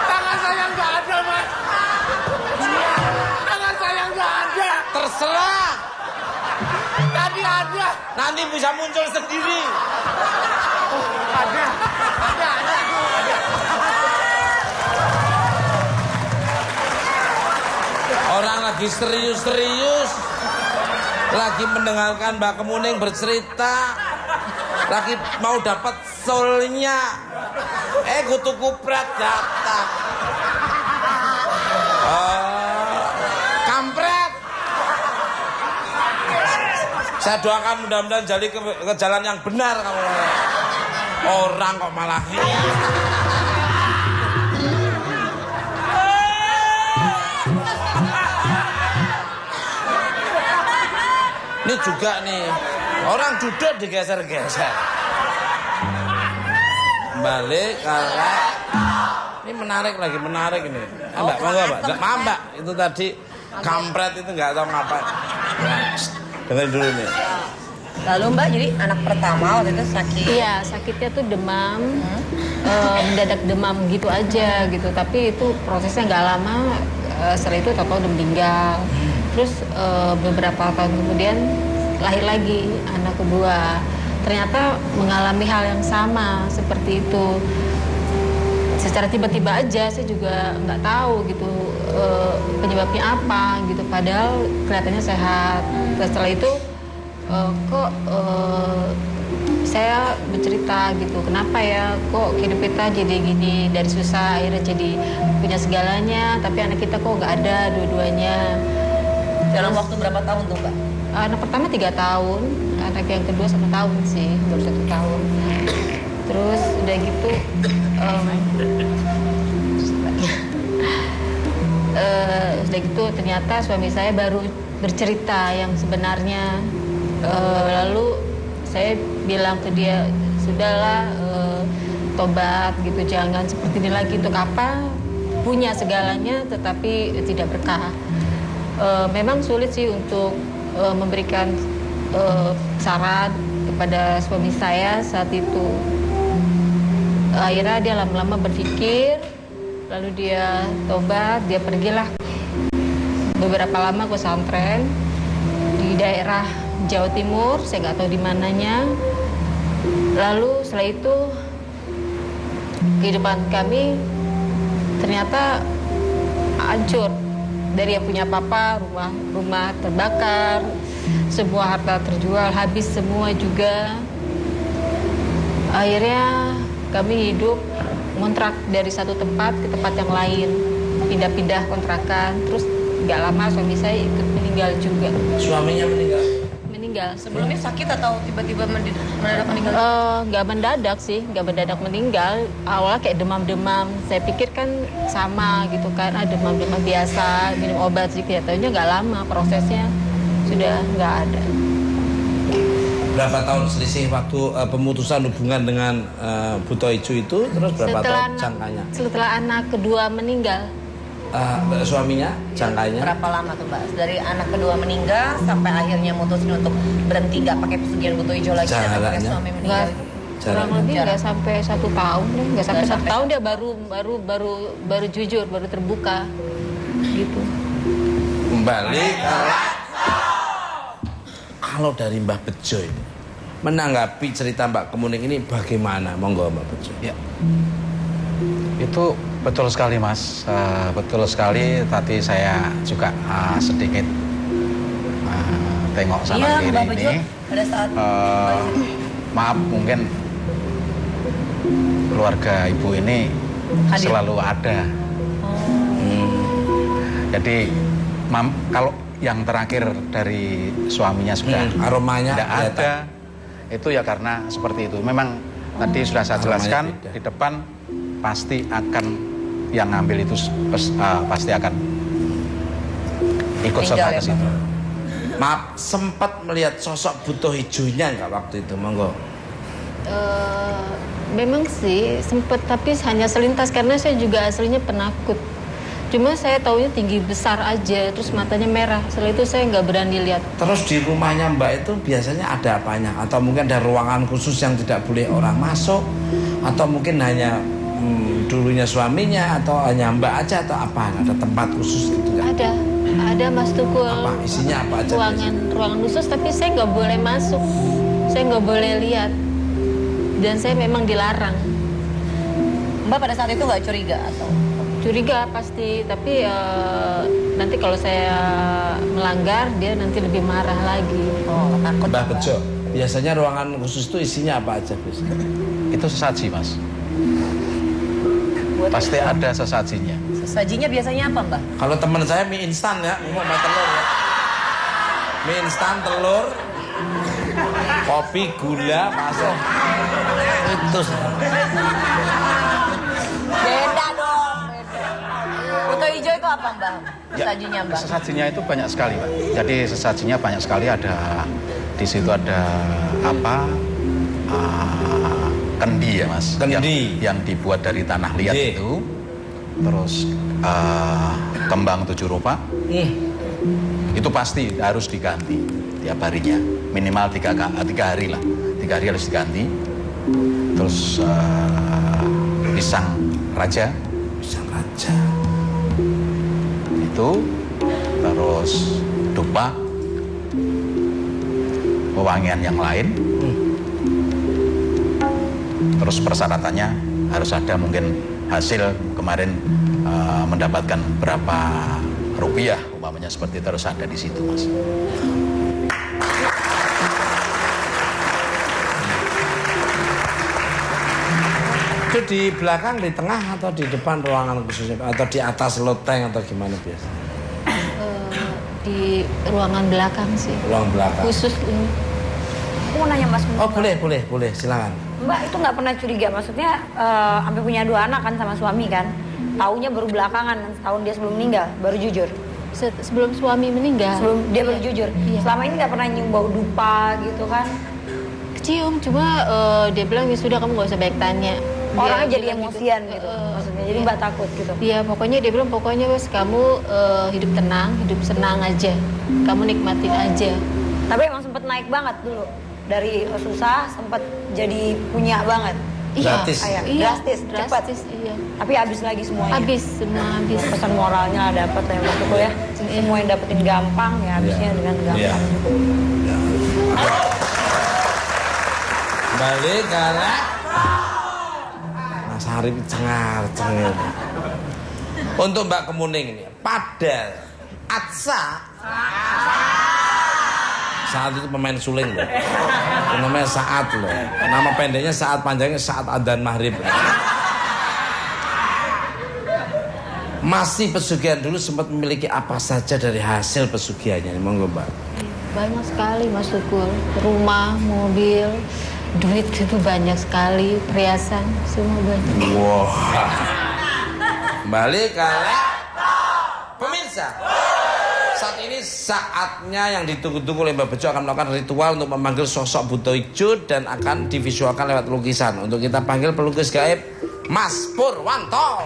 Tangan saya nggak ada, Mas. Tangan saya nggak ada. Terserah. Tadi ada. Nanti bisa muncul sendiri. Ada. Orang lagi serius-serius, lagi mendengarkan Mbak Kemuning bercerita, lagi mau dapat soulnya, kutu kupret datang. Kampret. Saya doakan mudah-mudahan jadi ke jalan yang benar kamu. Orang kok malah ini juga nih orang duduk digeser-geser. Balik karena ini menarik ini. Mbak, monggo Mbak. Itu tadi kampret itu nggak tahu ngapain. Dengerin dulu nih. Lalu mbak jadi anak pertama waktu itu sakit. Iya, sakitnya tuh demam, mendadak demam gitu aja gitu. Tapi itu prosesnya nggak lama. Setelah itu tau-tau udah meninggal. Terus beberapa tahun kemudian lahir lagi anak kedua. Ternyata mengalami hal yang sama seperti itu. Secara tiba-tiba aja saya juga nggak tahu gitu penyebabnya apa gitu. Padahal kelihatannya sehat. Setelah itu kok saya bercerita gitu, kenapa ya kok hidup kita jadi gini, dari susah akhirnya jadi punya segalanya, tapi anak kita kok nggak ada dua-duanya. Dalam waktu berapa tahun tuh mbak? Anak pertama 3 tahun, anak yang kedua 1 tahun sih, baru 1 tahun. Terus udah gitu udah gitu ternyata suami saya baru bercerita yang sebenarnya. Lalu saya bilang ke dia, sudahlah tobat gitu, jangan seperti ini lagi. Untuk apa punya segalanya tetapi tidak berkah. Memang sulit sih untuk memberikan saran kepada suami saya saat itu. Akhirnya dia lama-lama berpikir, lalu dia tobat, dia pergilah beberapa lama ke pesantren di daerah Jawa Timur, saya nggak tahu di mananya. Lalu setelah itu kehidupan kami ternyata hancur. Dari yang punya papa, rumah terbakar, semua harta terjual, habis semua juga. Akhirnya kami hidup ngontrak dari satu tempat ke tempat yang lain, pindah-pindah kontrakan. Terus nggak lama suami saya ikut meninggal juga. Suaminya meninggal? Meninggal. Sebelumnya sakit atau tiba-tiba mendadak meninggal? Nggak mendadak sih, nggak mendadak meninggal. Awalnya kayak demam-demam. Saya pikir kan sama gitu kan, demam-demam biasa, minum obat sih. Kelihatannya nggak lama prosesnya sudah nggak ada. Berapa tahun selisih waktu pemutusan hubungan dengan Buto Ijo itu, terus berapa tahun jangkanya? Setelah anak kedua meninggal. Suaminya jangkanya? Berapa lama tuh mbak? Dari anak kedua meninggal sampai akhirnya mutusin untuk berhenti nggak pakai pesugihan Buto Ijo lagi sampai pakai suami meninggal. Kurang lebih nggak sampai 1 tahun deh, nggak sampai 1 tahun dia baru jujur, baru terbuka gitu. Kembali kalau dari Mbah Bejo ini menanggapi cerita Mbak Kemuning ini bagaimana? Monggo Mbak Bejo. Ya. Itu betul sekali Mas, betul sekali. Tadi saya juga sedikit tengok sana kiri Mbak Bejo, ini. pada saat Maaf mungkin keluarga ibu ini Hadir. selalu ada. Jadi kalau yang terakhir dari suaminya sudah aromanya tidak ada, itu ya karena seperti itu. Memang tadi sudah saya jelaskan di depan pasti akan yang ngambil itu pasti akan ikut serta ke situ. Maaf, sempat melihat sosok butuh hijaunya nggak waktu itu, monggo? Memang sih sempat, tapi hanya selintas karena saya juga aslinya penakut. Cuma saya taunya tinggi besar aja, terus matanya merah. Setelah itu saya nggak berani lihat. Terus di rumahnya Mbak itu biasanya ada apanya? Atau mungkin ada ruangan khusus yang tidak boleh orang masuk? Atau mungkin hanya dulunya suaminya? Atau hanya Mbak aja? Atau apa? Ada tempat khusus gitu nggak? Ada Mas Tukul. Apa? Isinya apa aja? Ruangan khusus, tapi saya nggak boleh masuk. Saya nggak boleh lihat. Dan saya memang dilarang. Mbak pada saat itu nggak curiga atau? Curiga pasti, tapi nanti kalau saya melanggar dia nanti lebih marah lagi. Oh, takut. Mbak Bejo, biasanya ruangan khusus itu isinya apa aja, Bis? Itu sesaji, Mas. Pasti ada sesajinya. Sesajinya biasanya apa, Mbak? Kalau teman saya mie instan ya, mau telur ya. Mie instan, telur, kopi, gula, masuk. Itu. Beda dong, beda. Buto hijau itu apa, Mbak? Sesajinya, Mbak? Sesajinya itu banyak sekali, Pak. Jadi sesajinya banyak sekali, ada di situ ada kendi ya, Mas. Kendi. Yang dibuat dari tanah liat itu. Terus kembang 7 rupa. Itu pasti harus diganti tiap harinya. Minimal 3 hari lah. 3 hari harus diganti. Terus pisang raja. Itu. Terus dupa. Pewangian yang lain. Terus persyaratannya harus ada mungkin hasil kemarin mendapatkan berapa rupiah umpamanya seperti itu harus ada di situ, Mas. Itu di belakang, di tengah atau di depan ruangan khususnya atau di atas loteng atau gimana biasa? Di ruangan belakang sih. Ruang belakang. Khusus ini. Aku mau nanya Mas. Oh boleh, silakan. Mbak itu nggak pernah curiga, maksudnya sampai punya 2 anak kan sama suami kan, taunya baru belakangan, setahun dia sebelum meninggal baru jujur. Sebelum suami meninggal. Sebelum dia baru jujur. Iya. Selama ini nggak pernah nyium bau dupa gitu kan? Kecium, cuma dia bilang ya sudah kamu nggak usah banyak tanya. Orangnya Dia jadi bilang emosian gitu, maksudnya. Jadi Mbak takut gitu. Iya, pokoknya dia bilang pokoknya Wes kamu hidup tenang, hidup senang aja. Kamu nikmatin aja. Tapi emang sempet naik banget dulu. Dari susah sempet jadi punya banget. Gratis. Iya, Drastis, cepat. Iya. Tapi habis lagi semuanya. Semua habis. Pesan moralnya dapat ya Mas Tukul ya. Semua yang dapetin gampang ya habisnya dengan gampang juga. Balik galak. Mas Harif cengar-cengir. Untuk Mbak Kemuning ini, Padel, Atsa. Saat itu pemain suling loh. Namanya Saat loh. Nama pendeknya Saat, panjangnya Saat Adzan Maghrib. Masih pesugihan dulu sempat memiliki apa saja dari hasil pesugihannya? Monggo Mbak. Banyak sekali Mas Tukul. Rumah, mobil, duit itu banyak sekali, perhiasan, semua banyak. Wah. Balik kalek. Pemirsa. Saat ini saatnya yang ditunggu-tunggu oleh Mbak Bejo akan melakukan ritual untuk memanggil sosok Buto Ijo dan akan divisualkan lewat lukisan. Untuk kita panggil pelukis gaib Mas Purwanto.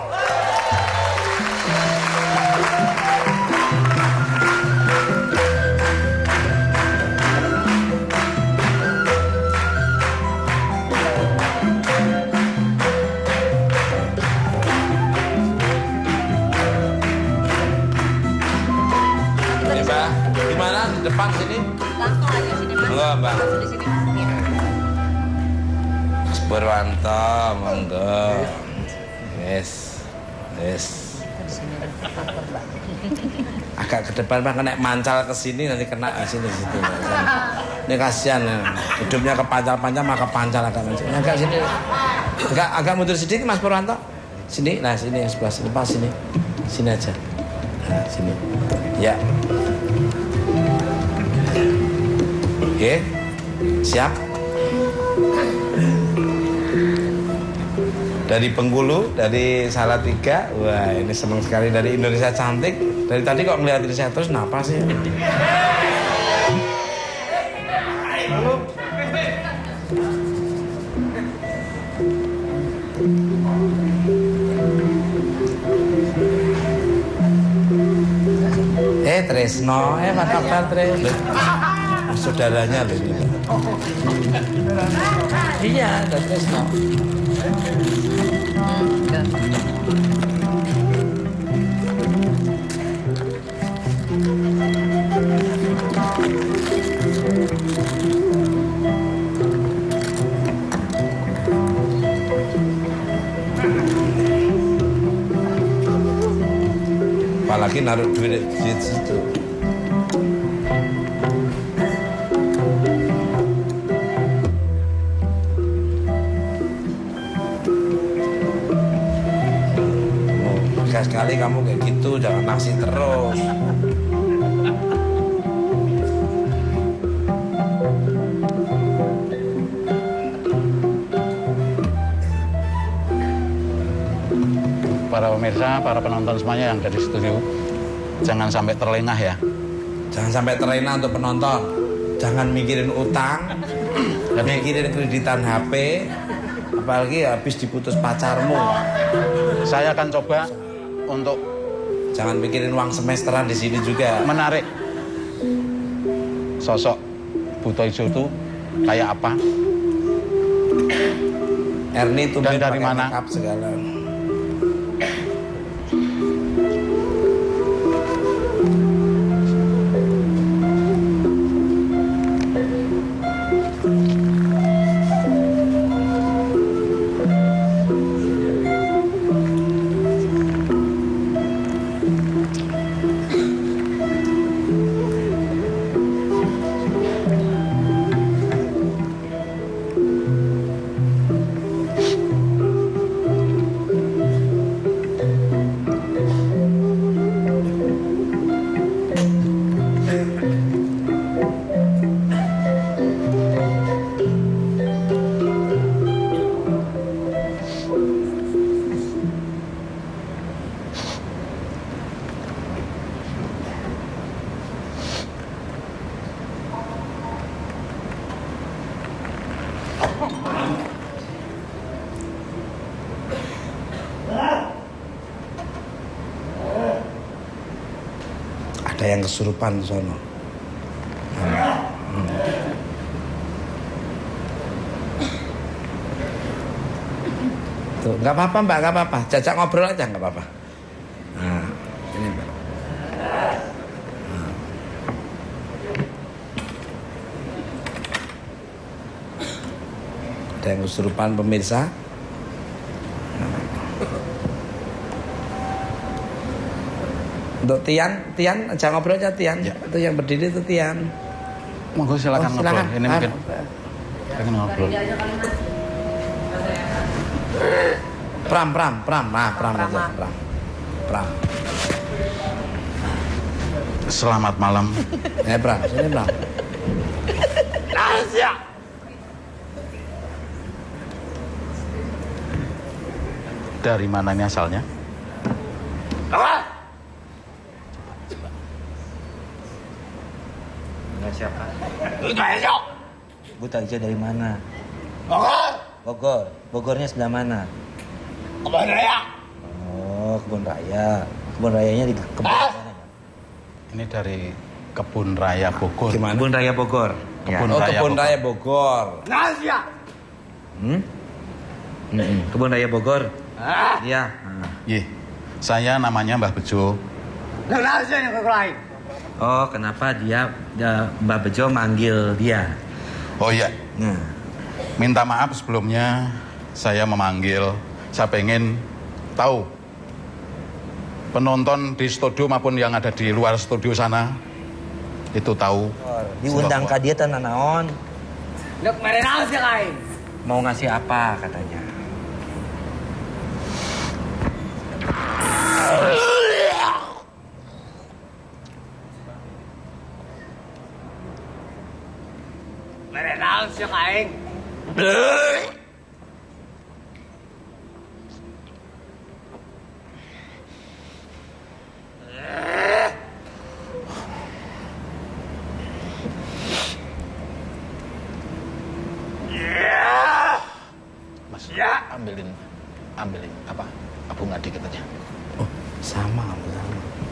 Depan sini. Langsung aja sini Mas. Monggo, Mbak. Langsung di sini Mas. Iya. Mas Purwanto, monggo. Yes. Agak ke depan Pak, kena mancal ke sini nanti kena di sini situ. Ini kasihan ya. Hidupnya kepancal-pancal maka pancal agak sini. Agak mundur sedikit Mas Purwanto. Sini, nah sini sebelah sini, pas sini. Sini aja. Nah, sini. Ya. Oke. Siap. Dari Bengkulu, dari Salatiga. Wah, ini senang sekali dari Indonesia Cantik. Dari tadi kok ngeliatin saya terus, kenapa sih? Tresno, apa kabar Tresno? Saudaranya loh ini. Iya, ada Tresno. Apalagi naruh duit di situ. Sekali kamu kayak gitu, jangan naksir terus. Para pemirsa, para penonton semuanya yang ada di studio, jangan sampai terlengah ya. Jangan sampai terlena untuk penonton. Jangan mikirin utang, mikirin kreditan HP, apalagi habis diputus pacarmu. Saya akan coba untuk jangan mikirin uang semesteran di sini juga. Menarik sosok Buto Ijo itu kayak apa? Erni tuh dan dari mana? Makeup segala. Ada yang kesurupan di sono. Tuh, nggak apa-apa Mbak, nggak apa-apa. Jajak ngobrol aja nggak apa-apa. Nah, ini Mbak. Ada yang kesurupan pemirsa. Untuk Tian aja ngobrol aja Tian. Ya. Itu yang berdiri itu Tian. Monggo silakan ngobrol. Ini mungkin pengen ngobrol. Pram. Nah, Pram aja, Pram. Selamat malam. Pram, sini Pram. Dari mana ini asalnya? Siapa? Buto Ijo dari mana? Bogor. Bogornya sebelah mana? Kebun Raya. Oh, Kebun Raya. Kebun Rayanya di kebun mana? Ini dari Kebun Raya Bogor. Gimana? Kebun Raya Bogor. Kebun Raya Bogor. Nasia. Kebun Raya Bogor. Iya. Iya. Saya namanya Mbah Bejo. Nasia yang lain. Oh, kenapa Mbak Bejo manggil dia? Oh iya. Nah, Minta maaf sebelumnya saya memanggil. Saya pengen tahu penonton di studio maupun yang ada di luar studio sana itu tahu. diundang ka dia tenan naon? Dek mere naon sih lain? Mau ngasih apa katanya? sih aing. Mas, Ya. ambilin apa bunga dikit aja. Oh, sama.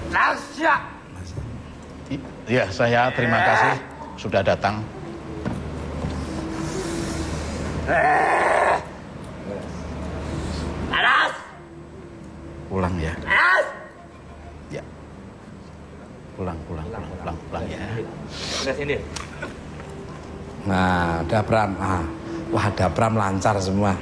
Nasya. Iya, saya terima kasih sudah datang. Anas. Pulang ya. Anas. Ya. Pulang ya. Udah sini. Nah, ada Pram. Ah. Wah, ada Pram lancar semua.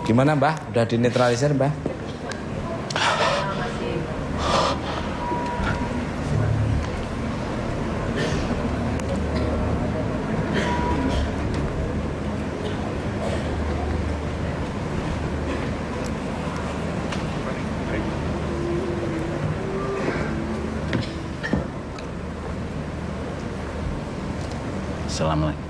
Gimana Mbah? Udah dinetralisir Mbah? Assalamualaikum.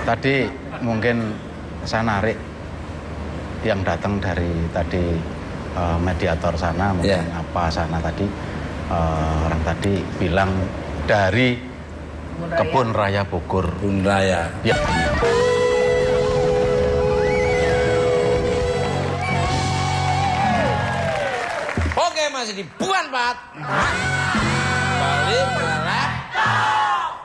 Tadi mungkin saya narik yang datang dari tadi mediator sana, mungkin apa sana tadi orang tadi bilang dari Kebun Raya Bogor. Kebun Raya. Ya. Oke, masih di Buan Pat. Balik malah.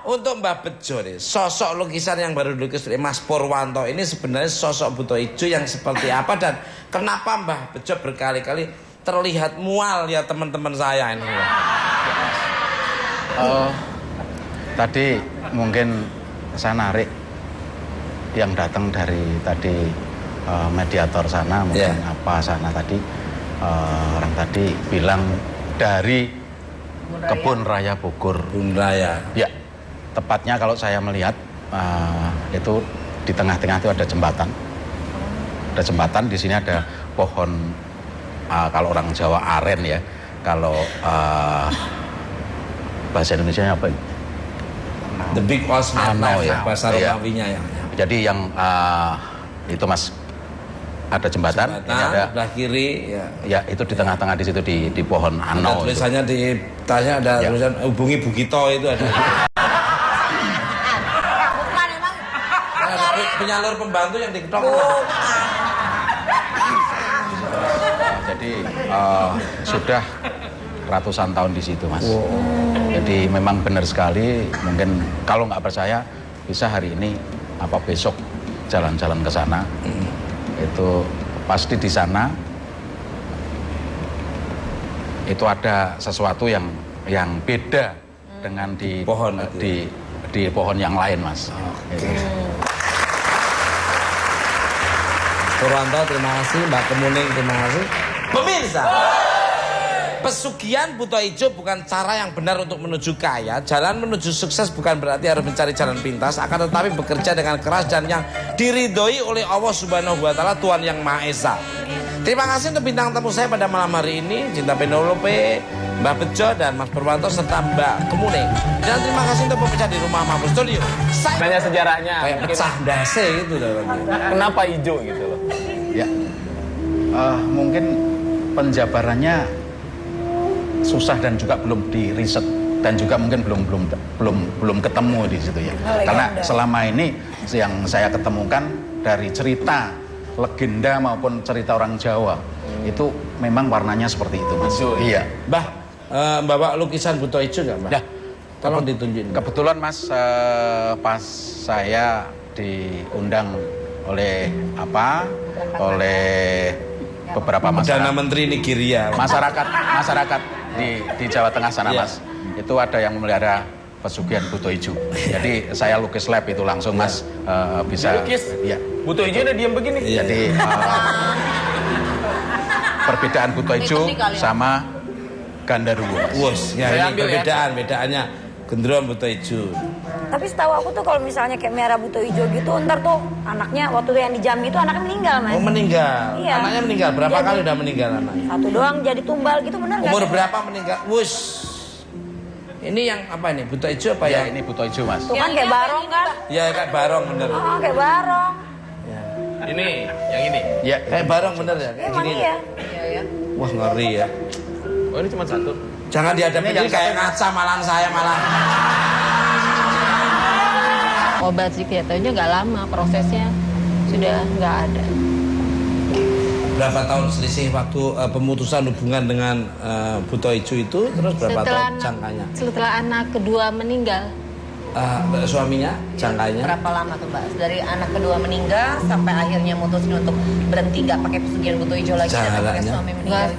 Untuk Mbah Bejo nih, sosok lukisan yang baru dilukis oleh Mas Purwanto ini sebenarnya sosok buto ijo yang seperti apa dan kenapa Mbah Bejo berkali-kali terlihat mual ya teman-teman saya ini? Tadi mungkin saya narik yang datang dari tadi mediator sana, mungkin apa sana tadi orang tadi bilang dari Kebun Raya Bogor. Kebun Raya. Ya. Tepatnya kalau saya melihat itu di tengah-tengah itu ada jembatan. Ada jembatan, di sini ada pohon kalau orang Jawa aren ya. Kalau bahasa Indonesianya apa? The Big Osman ya. Bahasa Romawinya ya. Jadi yang itu Mas ada jembatan, ini ada sebelah kiri ya itu di tengah-tengah di situ di pohon Ada ano. tulisannya di tasnya ada tulisan hubungi Bugito itu ada. Penyalur pembantu yang diketok. Jadi sudah ratusan tahun di situ Mas. Jadi memang benar sekali. Mungkin kalau nggak percaya bisa hari ini apa besok jalan-jalan ke sana. Itu pasti di sana itu ada sesuatu yang beda dengan di pohon di pohon yang lain Mas. Purwanto terima kasih, Mbak Kemuning terima kasih. Pemirsa, pesugihan buto ijo bukan cara yang benar untuk menuju kaya. Jalan menuju sukses bukan berarti harus mencari jalan pintas, akan tetapi bekerja dengan keras dan yang diridhoi oleh Allah Subhanahu wa Ta'ala, Tuhan yang Maha Esa. Terima kasih untuk bintang tamu saya pada malam hari ini, Cinta Penelope, Mbak Bejo dan Mas Purwanto serta Mbak Kemuning. Dan terima kasih untuk pemecah di rumah Mabur Studio. Nanya sejarahnya. Kayak pecah dase gitu Kenapa hijau gitu loh? Ya, mungkin penjabarannya susah dan juga belum di riset dan juga mungkin belum ketemu di situ ya. Karena selama ini yang saya ketemukan dari cerita legenda maupun cerita orang Jawa itu memang warnanya seperti itu Mas. Iya. Mbah, bawa lukisan buto ijo nggak Mbah? Ya. Tolong ditunjukin. Kebetulan Mas pas saya diundang oleh beberapa Perdana Menteri Nigeria. Masyarakat di Jawa Tengah sana Mas. Itu ada yang memelihara pesugihan buto ijo. Jadi saya lukis lab itu langsung Mas bisa lukis? Ya. Buto ijo udah diam begini. Jadi perbedaan buto ijo sama gandaruwo. Wus, ya ini bedaannya gendron buto ijo. Tapi setahu aku tuh kalau misalnya kayak merah buto ijo gitu, ntar tuh anaknya waktu yang di Jambi itu anaknya meninggal, Mas. Oh, meninggal. Iya. Anaknya meninggal. Berapa kali udah meninggal anaknya? Satu doang jadi tumbal gitu, bener nggak? Umur berapa meninggal? Wus. Ini yang apa ini? Buto ijo apa ya? Ini buto ijo, Mas. Tuh kan kayak barong kan? Ya kayak barong bener. Oh, kayak barong. Ini, yang ini. Ya kayak barong bener ya. Kayak Emang gini. iya. Iya. Wah ngeri ya. Oh, ini cuma satu. Jangan dihadapin ini kayak ngaca malah saya malah. Obat psikiaternya nggak lama, prosesnya sudah nggak ada. Berapa tahun selisih waktu pemutusan hubungan dengan buto ijo itu, terus berapa tahun jangkanya? Setelah anak kedua meninggal. Suaminya jangkanya? Berapa lama tuh Mbak? Dari anak kedua meninggal sampai akhirnya mutusin untuk berhenti nggak pakai pesugihan buto ijo lagi sampai pakai Jaraknya? suami meninggal.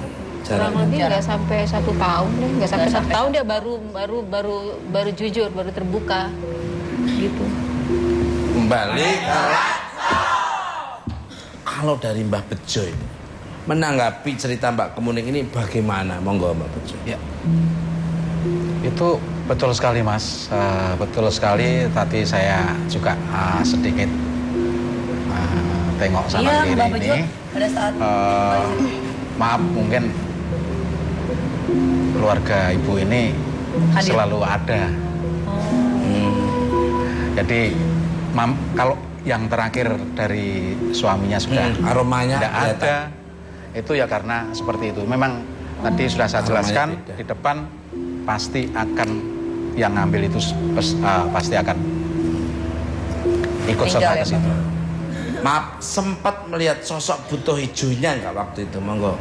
Kurang lebih nggak sampai 1 tahun deh, nggak sampai 1 tahun dia baru jujur, baru terbuka, gitu. Kembali kalau dari Mbah Bejo ini menanggapi cerita Mbak Kemuning ini bagaimana? Monggo Mbak Bejo. Ya. Itu betul sekali, Mas. Betul sekali. Tadi saya juga sedikit tengok sana Iya, kiri Mbak Bejo ini. pada saat Maaf, mungkin keluarga ibu ini hadir. selalu ada. Jadi, kalau yang terakhir dari suaminya sudah aromanya tidak ada, itu ya karena seperti itu. Memang tadi sudah saya jelaskan di depan pasti akan yang ngambil itu pasti akan ikut serta ke situ. Maaf, sempat melihat sosok buto hijaunya nggak waktu itu? Monggo.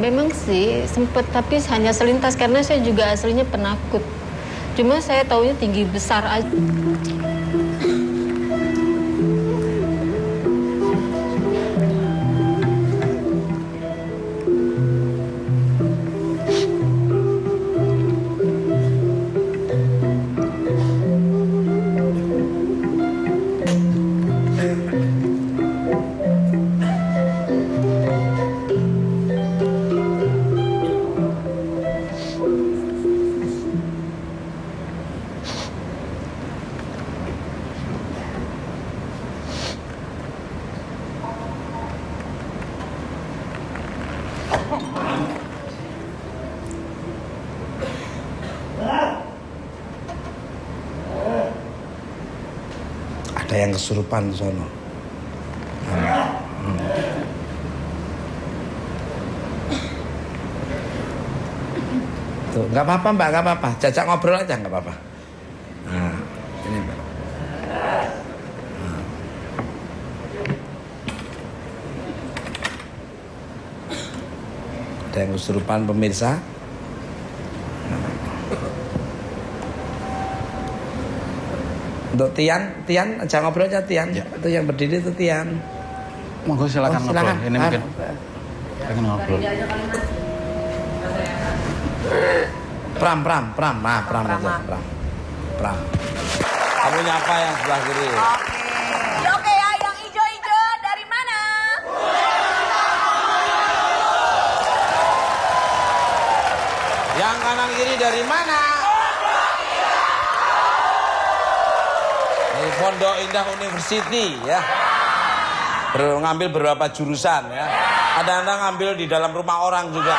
Memang sih sempet, tapi hanya selintas karena saya juga aslinya penakut. Cuma saya taunya tinggi besar aja. Ada yang kesurupan di sono. Tuh, nggak apa-apa Mbak, nggak apa-apa. Jajak ngobrol aja nggak apa-apa. Nah, ini Mbak. Ada yang kesurupan pemirsa. Untuk Tian aja ngobrol aja Tian. Ya. Itu yang berdiri itu Tian. Monggo silakan ngobrol. Ini mungkin silakan ngobrol. Pram aja. Pram. Kamu nyapa yang sebelah kiri. Oke ya, yang ijo-ijo dari mana? Yang kanan kiri dari mana? Dari Pondok Indah University ya. Ngambil beberapa jurusan ya. Ada ngambil di dalam rumah orang juga.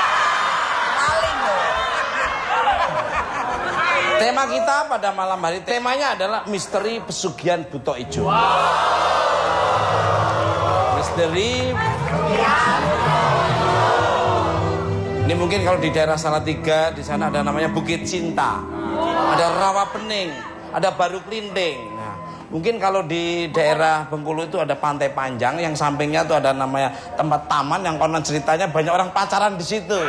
Tema kita pada malam hari, temanya adalah misteri pesugihan buto ijo. Misteri. Ini mungkin kalau di daerah Salatiga, di sana ada namanya Bukit Cinta, ada Rawa Pening, ada Baru Klinting. Nah, mungkin kalau di daerah Bengkulu itu ada Pantai Panjang, yang sampingnya itu ada namanya tempat taman yang konon ceritanya banyak orang pacaran di situ.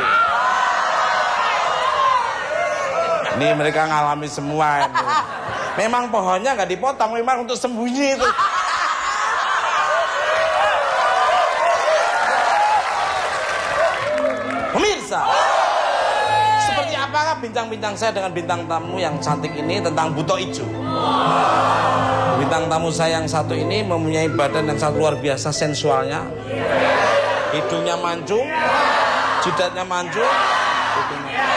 Ini mereka ngalami semua ini. Memang pohonnya nggak dipotong, memang untuk sembunyi itu. Pemirsa, seperti apakah bincang-bincang saya dengan bintang tamu yang cantik ini tentang buto ijo? Bintang tamu saya yang satu ini mempunyai badan yang sangat luar biasa sensualnya. hidungnya mancung, jidatnya mancung, hidungnya.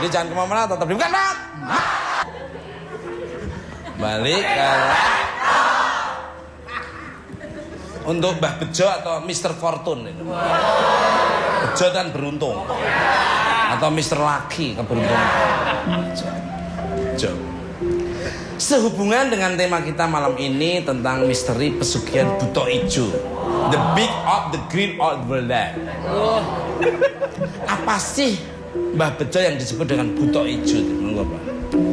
Jadi jangan kemana-mana, tetap dibuka, Mat. Balik untuk Mbah Bejo atau Mr. Fortune itu. Bejo dan beruntung. Atau Mr. Lucky keberuntungan. Bejo. Sehubungan dengan tema kita malam ini tentang misteri pesugihan buto ijo. The big of the green of the land. Apa sih Mbah Bejo yang disebut dengan buto ijo itu?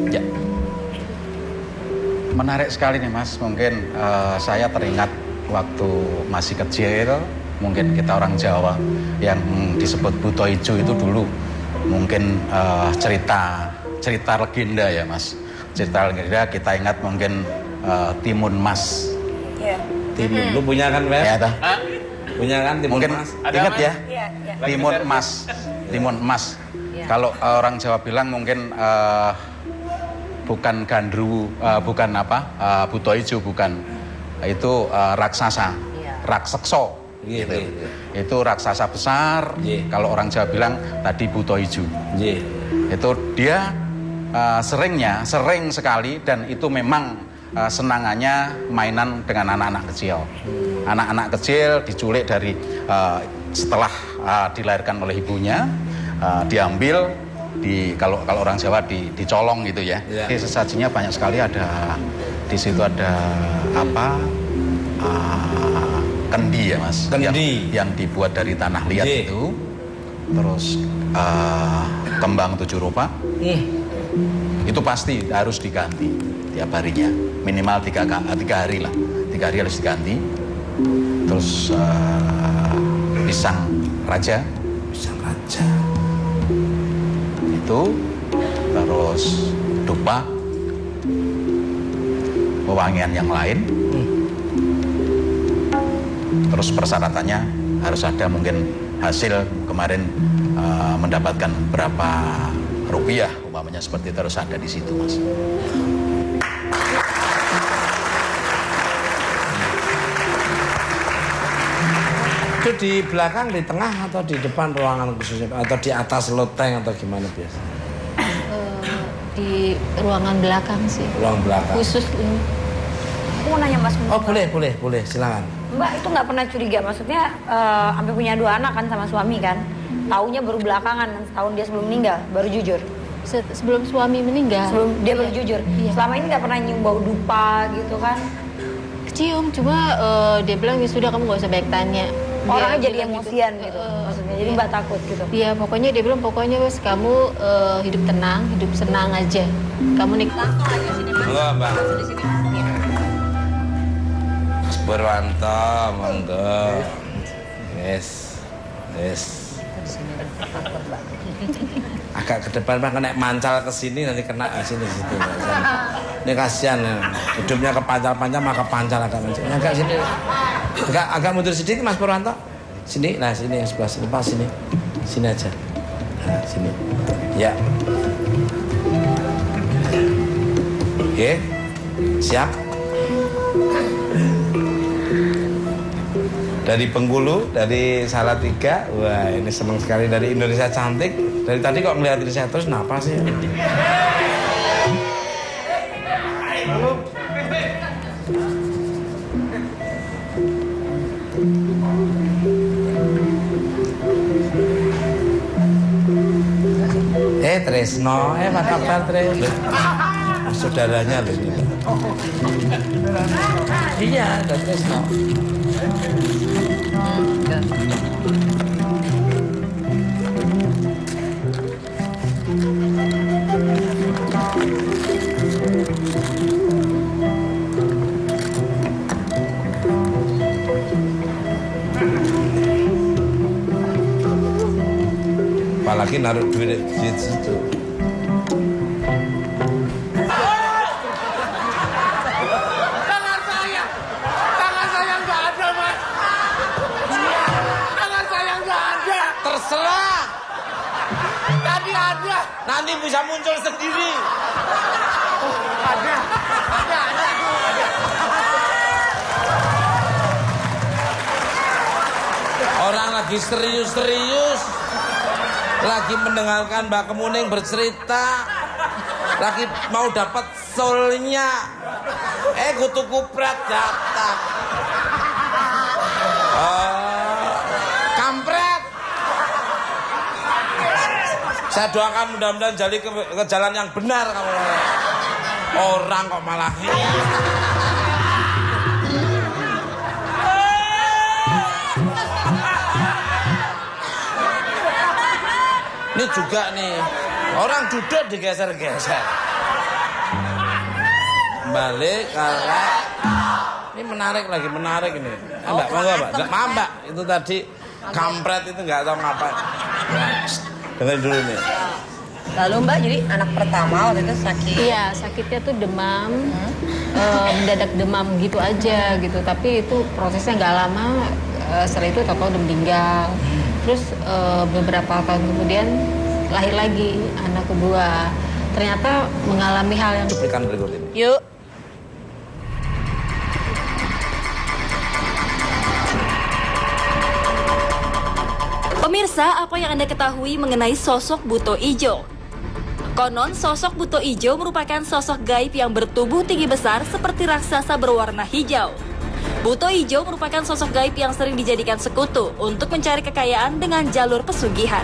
Ya. Menarik sekali nih Mas, mungkin saya teringat waktu masih kecil, mungkin kita orang Jawa yang disebut buto ijo itu dulu mungkin cerita legenda ya Mas. Cerita legenda kita ingat mungkin Timun Mas. Iya. Timun, lu punya kan, Beb? Ya, punya kan Timun mungkin Mas? Ingat ya? Iya. Timun Mas. Timun Mas. Kalau orang Jawa bilang mungkin bukan gandru, bukan buto ijo, bukan. Itu raksasa, raksekso. Gitu. Itu raksasa besar. Kalau orang Jawa bilang tadi buto ijo. Itu dia sering sekali, dan itu memang senangannya mainan dengan anak-anak kecil. Anak-anak kecil diculik dari setelah dilahirkan oleh ibunya, diambil kalau orang Jawa dicolong gitu ya. Jadi sesajinya banyak sekali, ada di situ ada kendi ya Mas. Kendi yang dibuat dari tanah liat itu. Terus kembang 7 rupa. Itu pasti harus diganti tiap harinya, minimal 3 hari lah. 3 hari harus diganti. Terus pisang raja itu, terus dupa, pewangian yang lain. Terus persyaratannya harus ada mungkin hasil kemarin mendapatkan berapa rupiah umpamanya, seperti itu harus ada di situ Mas. Itu di belakang, di tengah, atau di depan ruangan khususnya, atau di atas loteng, atau gimana biasa? Di ruangan belakang sih. Ruang belakang. Khusus ini. Aku mau nanya Mas. Oh boleh, silakan. Mbak itu nggak pernah curiga, maksudnya sampai punya 2 anak kan sama suami kan? Taunya baru belakangan, setahun dia sebelum meninggal, baru jujur. Sebelum suami meninggal. Sebelum dia baru jujur. Iya. Selama ini nggak pernah nyium bau dupa gitu kan? Kecium, cuma dia bilang ya sudah, kamu nggak usah banyak tanya. Orangnya Dia jadi bilang emosian gitu, maksudnya. Jadi Mbak takut gitu. Iya, pokoknya dia bilang pokoknya wes kamu hidup tenang, hidup senang aja. Kamu nikah. Enggak, Mbak. Berwanto, monggo. Yes. Agak ke depan Pak, kena mancal ke sini nanti kena di sini situ. Ini kasihan ya. Hidupnya kepancal-pancal maka pancal agak mancal. Agak sini. Agak mundur sedikit Mas Purwanto. Sini, nah sini yang sebelah sini, pas sini. Sini aja. Nah, sini. Ya. Oke. Siap. Dari Bengkulu, dari Salatiga. Wah, ini senang sekali, dari Indonesia Cantik. Dari tadi kok ngeliatin saya terus, kenapa sih? Tresno, apa kabar Tresno? Saudaranya loh ini. Iya, ada Tresno. Apalagi naruh duit di situ. Tangan saya nggak ada, Mas. Tangan saya nggak ada. Terserah. Tadi ada. Nanti bisa muncul sendiri. Ada. Orang lagi serius-serius, lagi mendengarkan Mbak Kemuning bercerita, lagi mau dapat soulnya, kutu kupret datang. Kampret. Saya doakan mudah-mudahan jadi ke jalan yang benar kamu. Orang kok malah ini juga nih, orang duduk digeser-geser. Balik karena ini menarik ini. Mbak, monggo Mbak. Mbak, itu tadi kampret itu nggak tahu ngapain. Dengerin dulu nih. Lalu Mbak, jadi anak pertama waktu itu sakit. Iya, sakitnya tuh demam, mendadak demam gitu aja gitu. Tapi itu prosesnya nggak lama. Setelah itu tahu udah meninggal. Terus beberapa tahun kemudian lahir lagi anak kedua. Ternyata mengalami hal yang Cuplikan berikut ini. Yuk. Pemirsa, apa yang Anda ketahui mengenai sosok Buto Ijo? Konon, sosok Buto Ijo merupakan sosok gaib yang bertubuh tinggi besar seperti raksasa berwarna hijau. Buto Ijo merupakan sosok gaib yang sering dijadikan sekutu untuk mencari kekayaan dengan jalur pesugihan.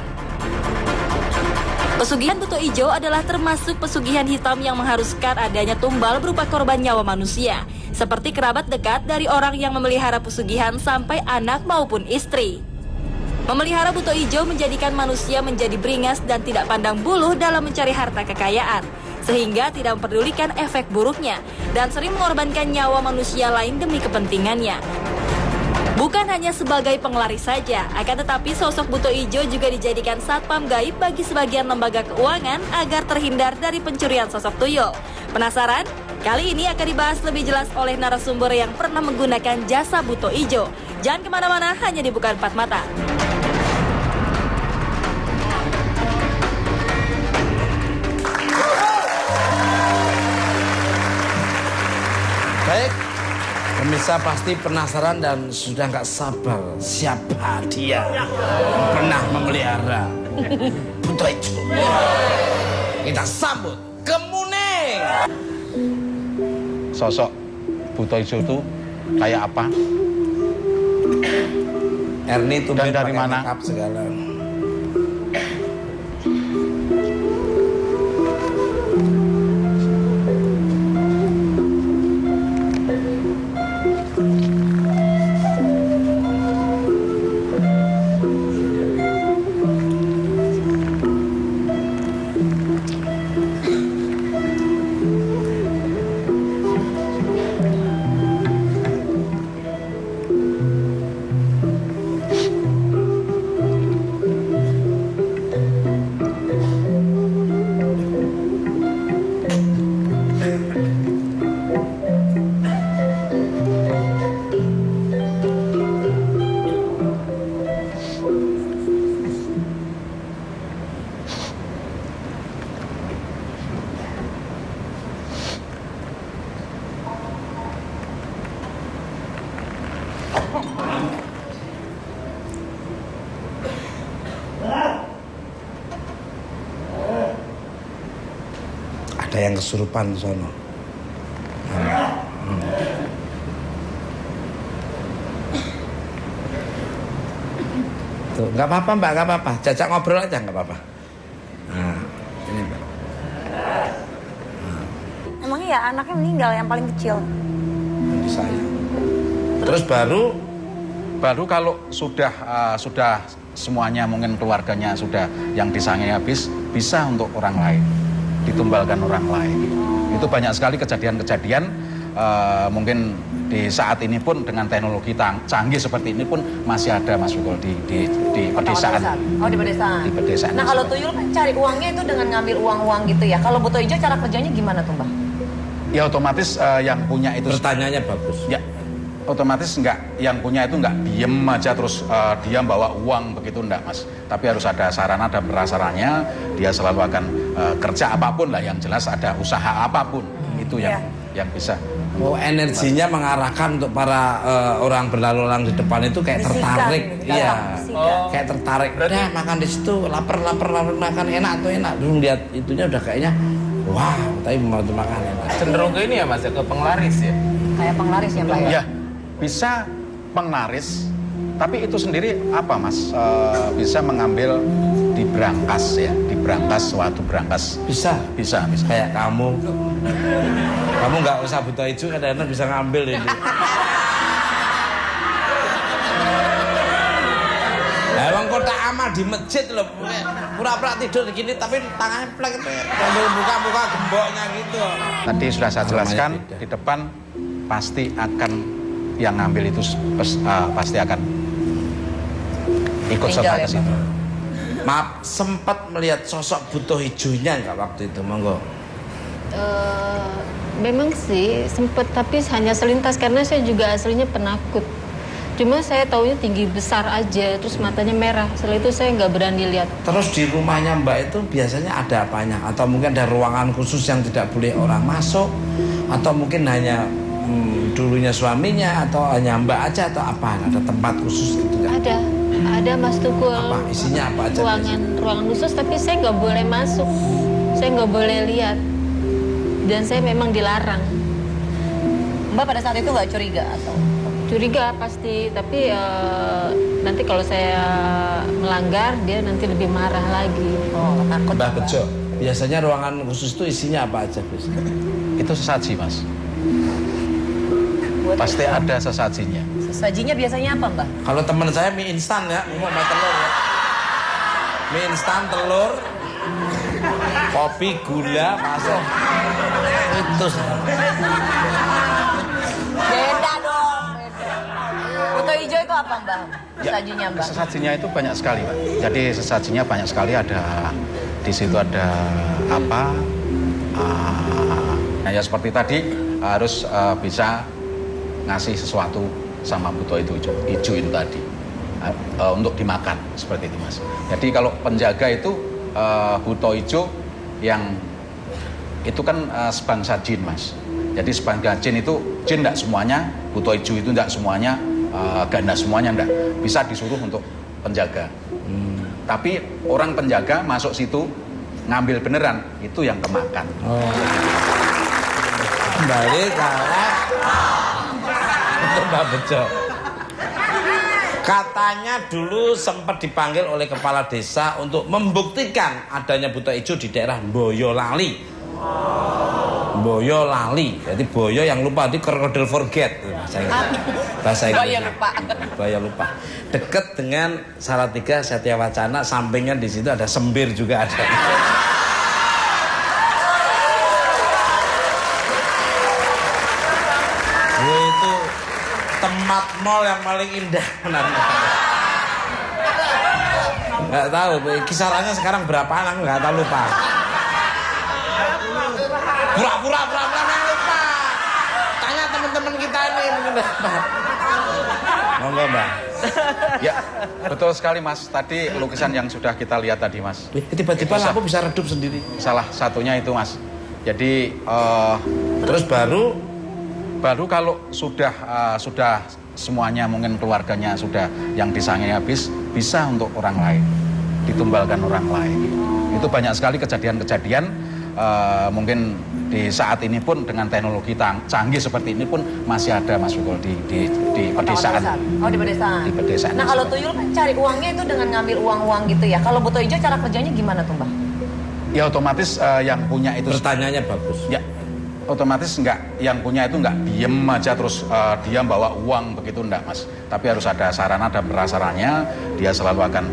Pesugihan Buto Ijo adalah termasuk pesugihan hitam yang mengharuskan adanya tumbal berupa korban nyawa manusia, seperti kerabat dekat dari orang yang memelihara pesugihan sampai anak maupun istri. Memelihara Buto Ijo menjadikan manusia menjadi beringas dan tidak pandang buluh dalam mencari harta kekayaan, sehingga tidak memperdulikan efek buruknya dan sering mengorbankan nyawa manusia lain demi kepentingannya. Bukan hanya sebagai penglaris saja, akan tetapi sosok Buto Ijo juga dijadikan satpam gaib bagi sebagian lembaga keuangan agar terhindar dari pencurian sosok tuyul. Penasaran? Kali ini akan dibahas lebih jelas oleh narasumber yang pernah menggunakan jasa Buto Ijo. Jangan kemana-mana, hanya di Buka Empat Mata. Baik, pemirsa pasti penasaran dan sudah nggak sabar siapa dia yang pernah memelihara Buto Ijo. Kita sambut Kemuning. Sosok Buto Ijo itu kayak apa? Erni itu Dan dari mana? Makeup segala. Ada yang kesurupan di sono. Tuh, nggak apa-apa Mbak, nggak apa-apa. Jajak ngobrol aja nggak apa-apa. Nah, ini Mbak. Emangnya ya anaknya meninggal yang paling kecil? Ini saya. Terus Baru kalau sudah semuanya mungkin keluarganya sudah yang disangai habis, bisa untuk orang lain, ditumbalkan orang lain. Itu banyak sekali kejadian-kejadian mungkin di saat ini pun dengan teknologi canggih seperti ini pun masih ada Mas Wikul di pedesaan. Oh, di pedesaan. Di pedesaan. Nah, kalau tuyul kan cari uangnya itu dengan ngambil uang-uang gitu ya. Kalau Buto Ijo cara kerjanya gimana tuh, Mbak? Ya otomatis yang punya itu pertanyaannya bagus. Ya, otomatis yang punya itu nggak diem aja terus diam bawa uang begitu enggak Mas. Tapi harus ada sarana dan prasaranya. Dia selalu akan kerja apapun lah, yang jelas ada usaha apapun itu yang bisa Oh, energinya mengarahkan untuk para orang berlalu lalang di depan itu kayak tertarik, iya, kayak tertarik. Udah makan di situ, lapar makan enak tuh enak. Dulu lihat itunya udah kayaknya, wah, tapi mau makan enak. Cenderung ke ini ya mas, ke penglaris ya. Kayak penglaris ya Mbak ya? Ya, bisa penglaris, tapi itu sendiri apa mas? Bisa mengambil di brankas ya, di brankas, suatu brankas. Bisa. Kayak kamu nggak usah buta hijau, kadang-kadang bisa ngambil ini. Emang kotak amal di masjid loh, pura-pura tidur begini tapi tangannya plek itu, sambil buka gemboknya gitu. Tadi sudah saya jelaskan di depan pasti akan yang ngambil itu pasti akan ikut serta ke situ. Maaf, sempat melihat sosok butuh hijaunya nggak waktu itu, monggo? Memang sih sempet, tapi hanya selintas karena saya juga aslinya penakut. Cuma saya taunya tinggi besar aja, terus matanya merah. Setelah itu saya nggak berani lihat. Terus di rumahnya Mbak itu biasanya ada apanya? Atau mungkin ada ruangan khusus yang tidak boleh orang masuk? Atau mungkin hanya dulunya suaminya? Atau hanya Mbak aja? Atau apa? Ada tempat khusus gitu kan? Ada Mas Tukul. Apa? Isinya apa aja? Ruangan khusus, tapi saya nggak boleh masuk. Saya nggak boleh lihat. Dan saya memang dilarang. Mbak pada saat itu nggak curiga atau? Curiga pasti, tapi nanti kalau saya melanggar dia nanti lebih marah lagi. Oh, takut. Mbak Bejo, biasanya ruangan khusus itu isinya apa aja, Bis? Itu sesaji mas. Pasti ada sesajinya. Sesajinya biasanya apa Mbak? Kalau teman saya mie instan ya, mau telur ya. Mie instan, telur, kopi, gula, masuk. Itu. Beda dong, beda. Buto hijau itu apa Mbak? Sesajinya Mbak? Sesajinya itu banyak sekali Pak. Jadi sesajinya banyak sekali, ada di situ ada apa? Nah ya seperti tadi harus bisa ngasih sesuatu sama buto itu hijau itu tadi untuk dimakan seperti itu mas. Jadi kalau penjaga itu buto hijau yang itu kan sebangsa jin mas. Jadi sebangsa jin itu jin tidak semuanya, buto hijau itu tidak semuanya, ganda semuanya tidak. Bisa disuruh untuk penjaga. Tapi orang penjaga masuk situ ngambil beneran itu yang kemakan. Oh. Kembali kalah untuk Mbak Bejo. Katanya dulu sempat dipanggil oleh kepala desa untuk membuktikan adanya buta hijau di daerah Boyolali. Boyolali, jadi boyo yang lupa, di krokodil forget bahasa Inggris. Boyo lupa. Dekat dengan Salatiga Satya Wacana, sampingnya di situ ada Sembir juga ada. Itu tempat mall yang paling indah. Nggak tahu kisarannya sekarang berapa, anak nggak tahu, lupa. Pura-pura lupa. Tanya teman-teman kita ini mungkin lupa. Monggo Mbak. Ya betul sekali mas. Tadi lukisan yang sudah kita lihat tadi mas. Tiba-tiba lampu bisa redup sendiri. Salah satunya itu mas. Jadi terus baru kalau sudah semuanya mungkin keluarganya sudah yang disangin habis, bisa untuk orang lain, ditumbalkan orang lain. Itu banyak sekali kejadian-kejadian mungkin di saat ini pun dengan teknologi canggih seperti ini pun masih ada mas Fikul di pedesaan. Oh di pedesaan. Di pedesaan. Nah kalau tuyul kan cari uangnya itu dengan ngambil uang-uang gitu ya. Kalau buto hijau cara kerjanya gimana tuh Mbak? Ya otomatis yang punya itu. Pertanyaannya bagus. Ya. Otomatis yang punya itu enggak diem aja terus dia bawa uang begitu enggak mas, tapi harus ada sarana dan prasaranya, dia selalu akan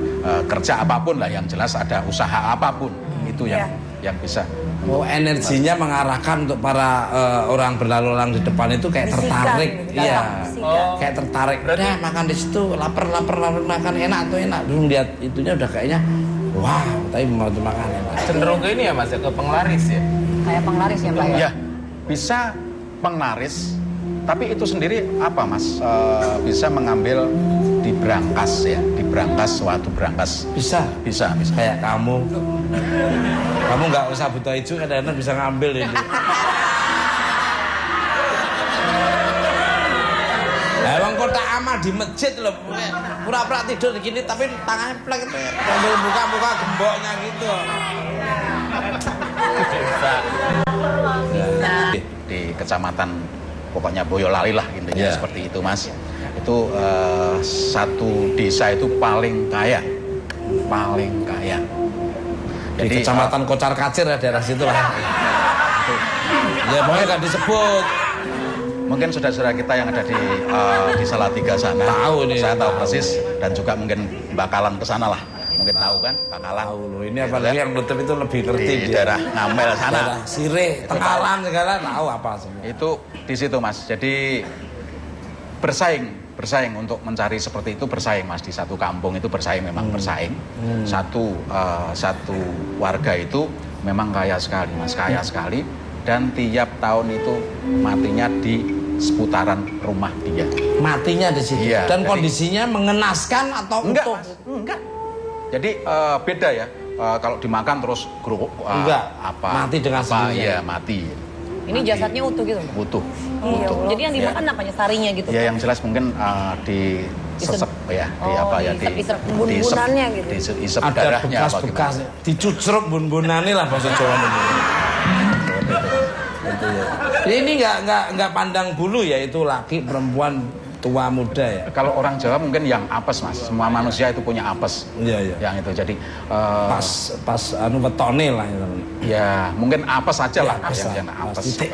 kerja apapun lah, yang jelas ada usaha apapun itu yang bisa. Oh, energinya mengarahkan untuk para orang berlalu lalang di depan itu kayak tertarik, iya, kayak tertarik. Udah makan di situ, lapar makan enak tuh enak. Dulu lihat itunya udah kayaknya, wah, tapi mau makan enak. Cenderung ke ini ya mas, ke penglaris ya. Kayak penglaris ya Mbak ya? Ya, bisa penglaris, tapi itu sendiri apa mas? Bisa mengambil di brankas ya, di brankas, suatu brankas. Bisa. Kayak kamu nggak usah buta hijau, kadang-kadang bisa ngambil ini. Emang kotak amal di masjid loh, pura-pura tidur gini tapi tangannya plek itu sambil buka-buka gemboknya gitu. Di kecamatan pokoknya Boyolali lah intinya seperti itu Mas. Itu satu desa itu paling kaya. Di kecamatan Kocar Kacir ya daerah situ lah. Ya pokoknya nggak disebut. Mungkin saudara-saudara kita yang ada di Salatiga sana, saya tahu persis dan juga mungkin bakalan ke sana lah. Mungkin tahu kan, bakalan. Tahu loh, ini apalagi yang nutup itu lebih ngerti di daerah Ngamel sana. Daerah Sirih, Tengkalan segala tahu apa semua. Itu di situ Mas. Jadi bersaing untuk mencari seperti itu bersaing Mas, di satu kampung itu bersaing memang bersaing. Satu warga itu memang kaya sekali Mas, kaya sekali dan tiap tahun itu matinya di seputaran rumah dia. Matinya di situ. Iya, dan jadi, kondisinya mengenaskan atau enggak, utuh? Mas, enggak. Jadi beda ya. Kalau dimakan terus enggak, apa? Mati dengan sendirinya. Iya, mati. Ini jasadnya utuh gitu? Utuh. Iya, jadi yang dimakan apanya? Sarinya gitu? Ya yang jelas mungkin di sesep ya, di apa ya, diisep-isep bun-bunannya gitu. Diisep Ada darahnya apa bekas-bekas, dicucruk bun-bunane lah bahasa Jawa ini. Ini nggak pandang bulu ya, itu laki perempuan tua muda ya. Kalau orang Jawa mungkin yang apes Mas, semua manusia itu punya apes. Iya. Yang itu jadi pas wetone lah itu. Ya mungkin apes aja lah Ya, yang apes. Titik